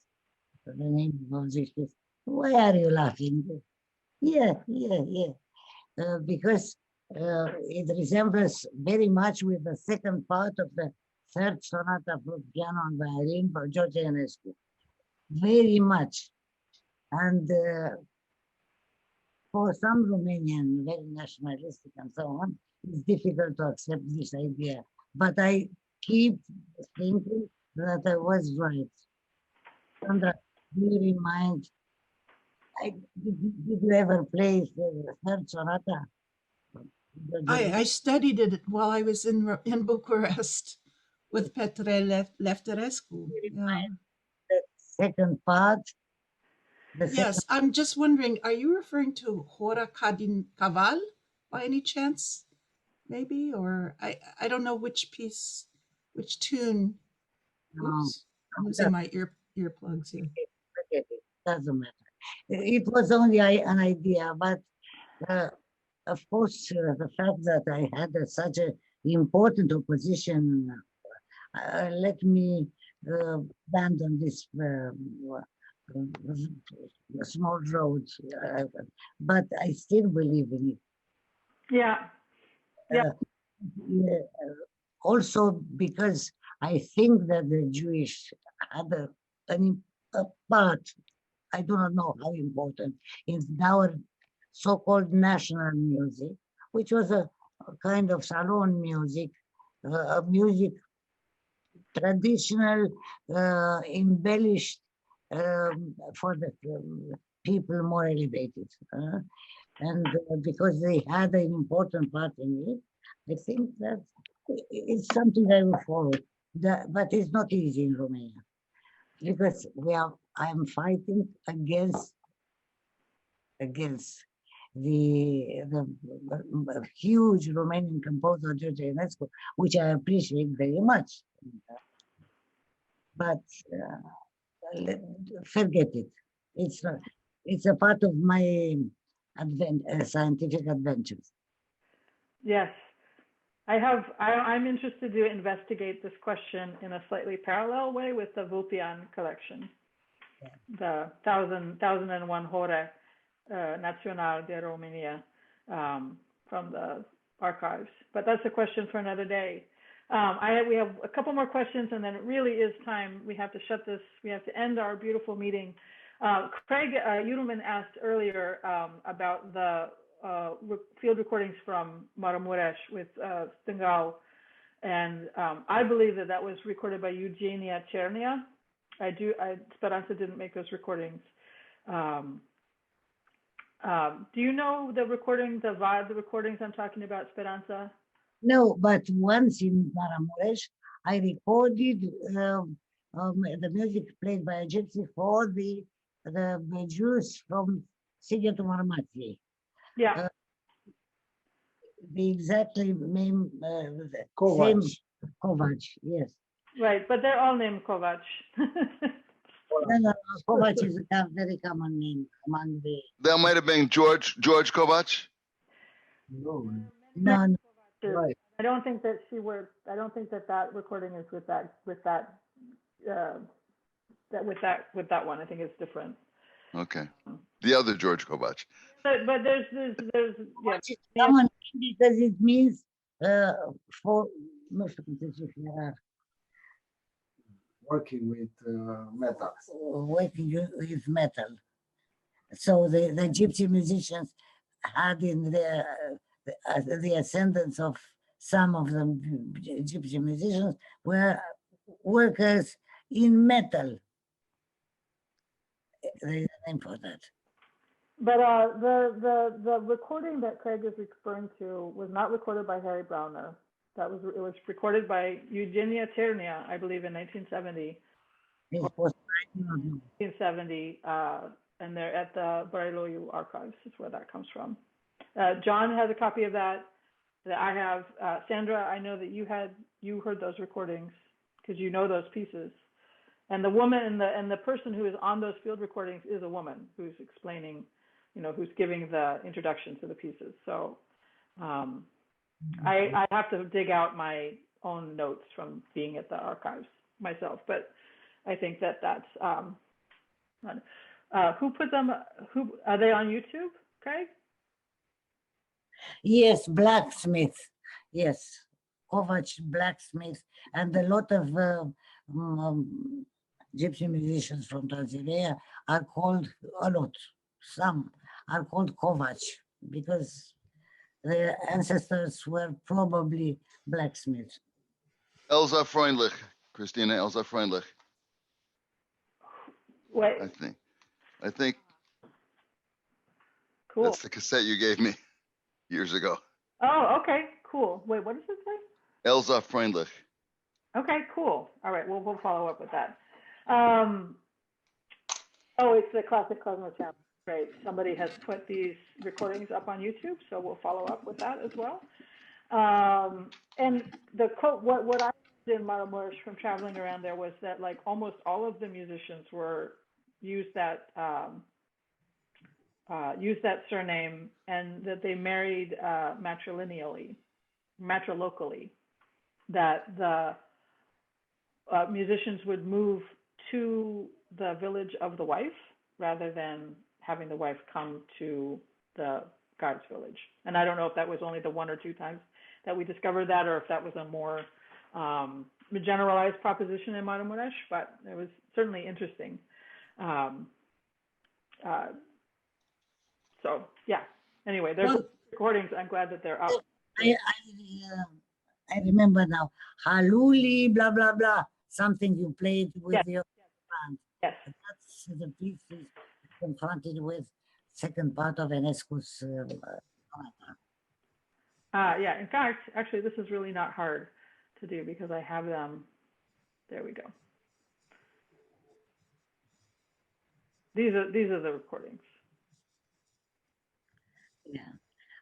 the name of this piece. Why are you laughing? Yeah. Because it resembles very much with the second part of the third sonata for piano and violin for George Enescu. Very much. And for some Romanian, very nationalistic and so on, it's difficult to accept this idea. But I keep thinking that I was right. Sandra, do you remind, did you ever play the third sonata? I studied it while I was in Bucharest with Petre Lefterescu. Yeah. The second part. Yes, I'm just wondering, are you referring to Hora Cadin Caval by any chance? Maybe, or I don't know which piece, which tune. Oops, I'm losing my earplugs here. It doesn't matter. It was only an idea, but of course, the fact that I had such an important opposition let me abandon this small road, but I still believe in it. Yeah. Also, because I think that the Jewish had a part, I do not know how important, in our so-called national music, which was a kind of salon music, music traditional, embellished for the people more elevated. And because they had an important part in it, I think that it's something I will follow. But it's not easy in Romania because I'm fighting against the huge Romanian composer George Enescu, which I appreciate very much. But forget it. It's a part of my scientific adventures. Yes. I'm interested to investigate this question in a slightly parallel way with the Vulpian collection, the 1001 Hore Național de România from the archives. But that's a question for another day. We have a couple more questions, and then it really is time. We have to shut this. We have to end our beautiful meeting. Craig Udelman asked earlier about the field recordings from Maramureș with Stângal, and I believe that was recorded by Eugenia Cernea. Speranța didn't make those recordings. Do you know the recording, the recordings I'm talking about, Speranța? No, but once in Maramureș, I recorded the music played by a gypsy for the Jews from Sighetul Marmației. Yeah. The exact name, Kovac. same Kovac, yes. Right, but they're all named Kovac. No, Kovac is a very common name among the. That might have been George Kovac. No. Right. I don't think that that recording is with that one. I think it's different. Okay, the other George Kovac. But there's yeah. It's common because it means for Working with metal. Working with metal. So the gypsy musicians had in their the ascendants of some of the gypsy musicians were workers in metal. There is a name for that. But the recording that Craig is referring to was not recorded by Harry Browner. It was recorded by Eugenia Cernea, I believe, in 1970. It was 1970, and they're at the Băiloiu archives. Is where that comes from. John has a copy of that, that I have. Sandra, I know that you heard those recordings because you know those pieces. And the woman and the person who is on those field recordings is a woman who's explaining, who's giving the introduction to the pieces. So I have to dig out my own notes from being at the archives myself, but I think that's who put them. Who are they on YouTube, Craig? Yes, blacksmith. Yes, Kovac blacksmith, and a lot of gypsy musicians from Tanzania are called some are called Kovac because their ancestors were probably blacksmiths. Elsa Freundlich, Christina, Elsa Freundlich. Wait. I think. Cool. That's the cassette you gave me years ago. Oh, okay, cool. Wait, what does it say? Elsa Freundlich. Okay, cool. All right, we'll follow up with that. Oh, it's the classic Klezmer channel. Great. Somebody has put these recordings up on YouTube, so we'll follow up with that as well. And the quote, what I did in Maramuresh from traveling around there was that like almost all of the musicians used that surname, and that they married matrilocally. That the musicians would move to the village of the wife rather than having the wife come to the guard's village. And I don't know if that was only the 1 or 2 times that we discovered that, or if that was a more generalized proposition in Maramuresh, but it was certainly interesting. So yeah, anyway, there's recordings. I'm glad that they're up. I remember now, Haluli, blah, blah, blah, something you played with your band. Yes. That's the piece is confronted with second part of Enescu's sonata. Yeah, in fact, actually, this is really not hard to do because I have them. There we go. These are the recordings. Yeah.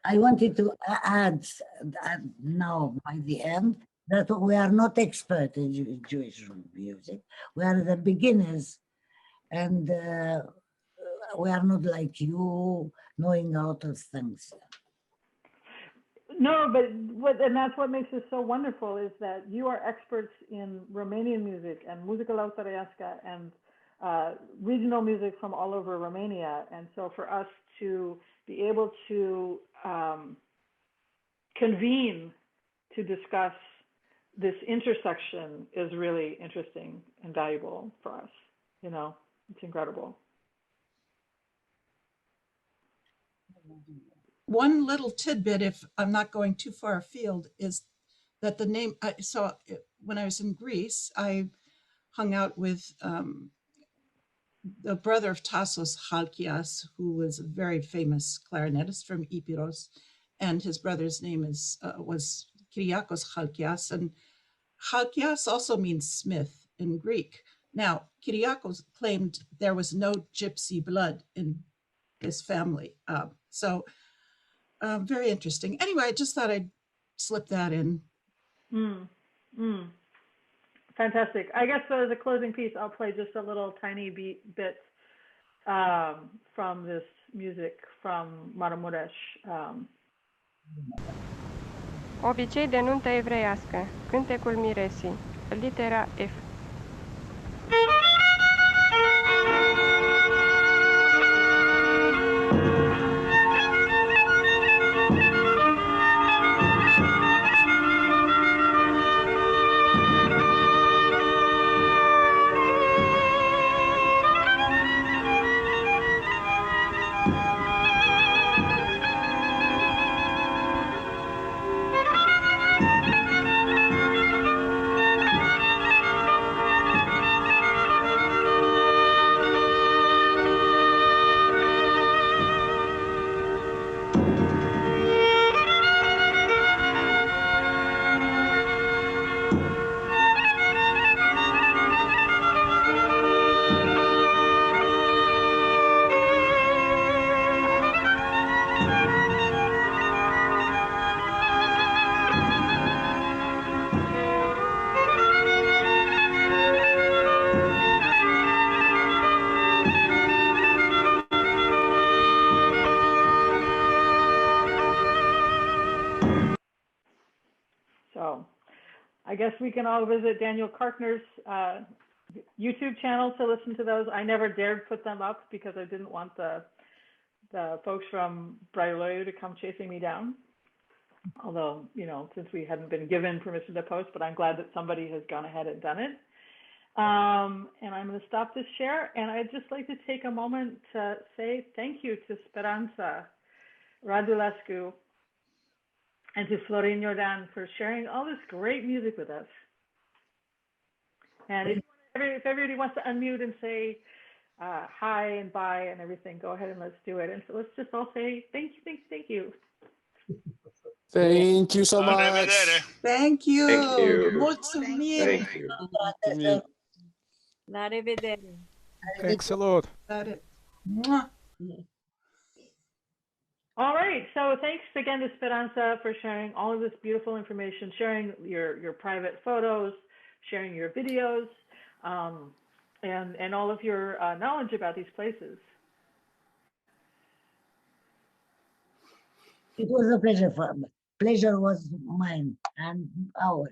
I wanted to add now by the end that we are not expert in Jewish music. We are the beginners, and we are not like you knowing a lot of things. No, but and that's what makes it so wonderful is that you are experts in Romanian music and musica lăutarească and regional music from all over Romania. And so for us to be able to convene to discuss this intersection is really interesting and valuable for us. It's incredible. One little tidbit, if I'm not going too far afield, is that the name, when I was in Greece, I hung out with the brother of Tassos Chalkias, who was a very famous clarinetist from Epirus, and his brother's name was Kyriakos Chalkias, and Chalkias also means smith in Greek. Now, Kyriakos claimed there was no gypsy blood in his family, very interesting. Anyway, I just thought I'd slip that in. Fantastic. I guess as a closing piece, I'll play just a little tiny bit from this music from Maramuresh. Obicei de nuntă evreiască, cântecul miresii, litera F. guess we can all visit Daniel Karkner's YouTube channel to listen to those. I never dared put them up because I didn't want the folks from Brailoiu to come chasing me down. Although, you know, since we hadn't been given permission to post, but I'm glad that somebody has gone ahead and done it. And I'm going to stop this share. And I'd just like to take a moment to say thank you to Speranţa Rădulescu and to Florin Iordan for sharing all this great music with us. And if everybody wants to unmute and say hi and bye and everything, go ahead and let's do it. And so let's just all say thank you, thank you. Thank you so La much. revedere. Thank you. Thank you. Mulțumim. Thank you. La revedere. Thanks a lot. Got it. Mwah. All right, so thanks again to Speranța for sharing all of this beautiful information, sharing your private photos, sharing your videos, and all of your knowledge about these places. It was a pleasure. Pleasure was mine and ours.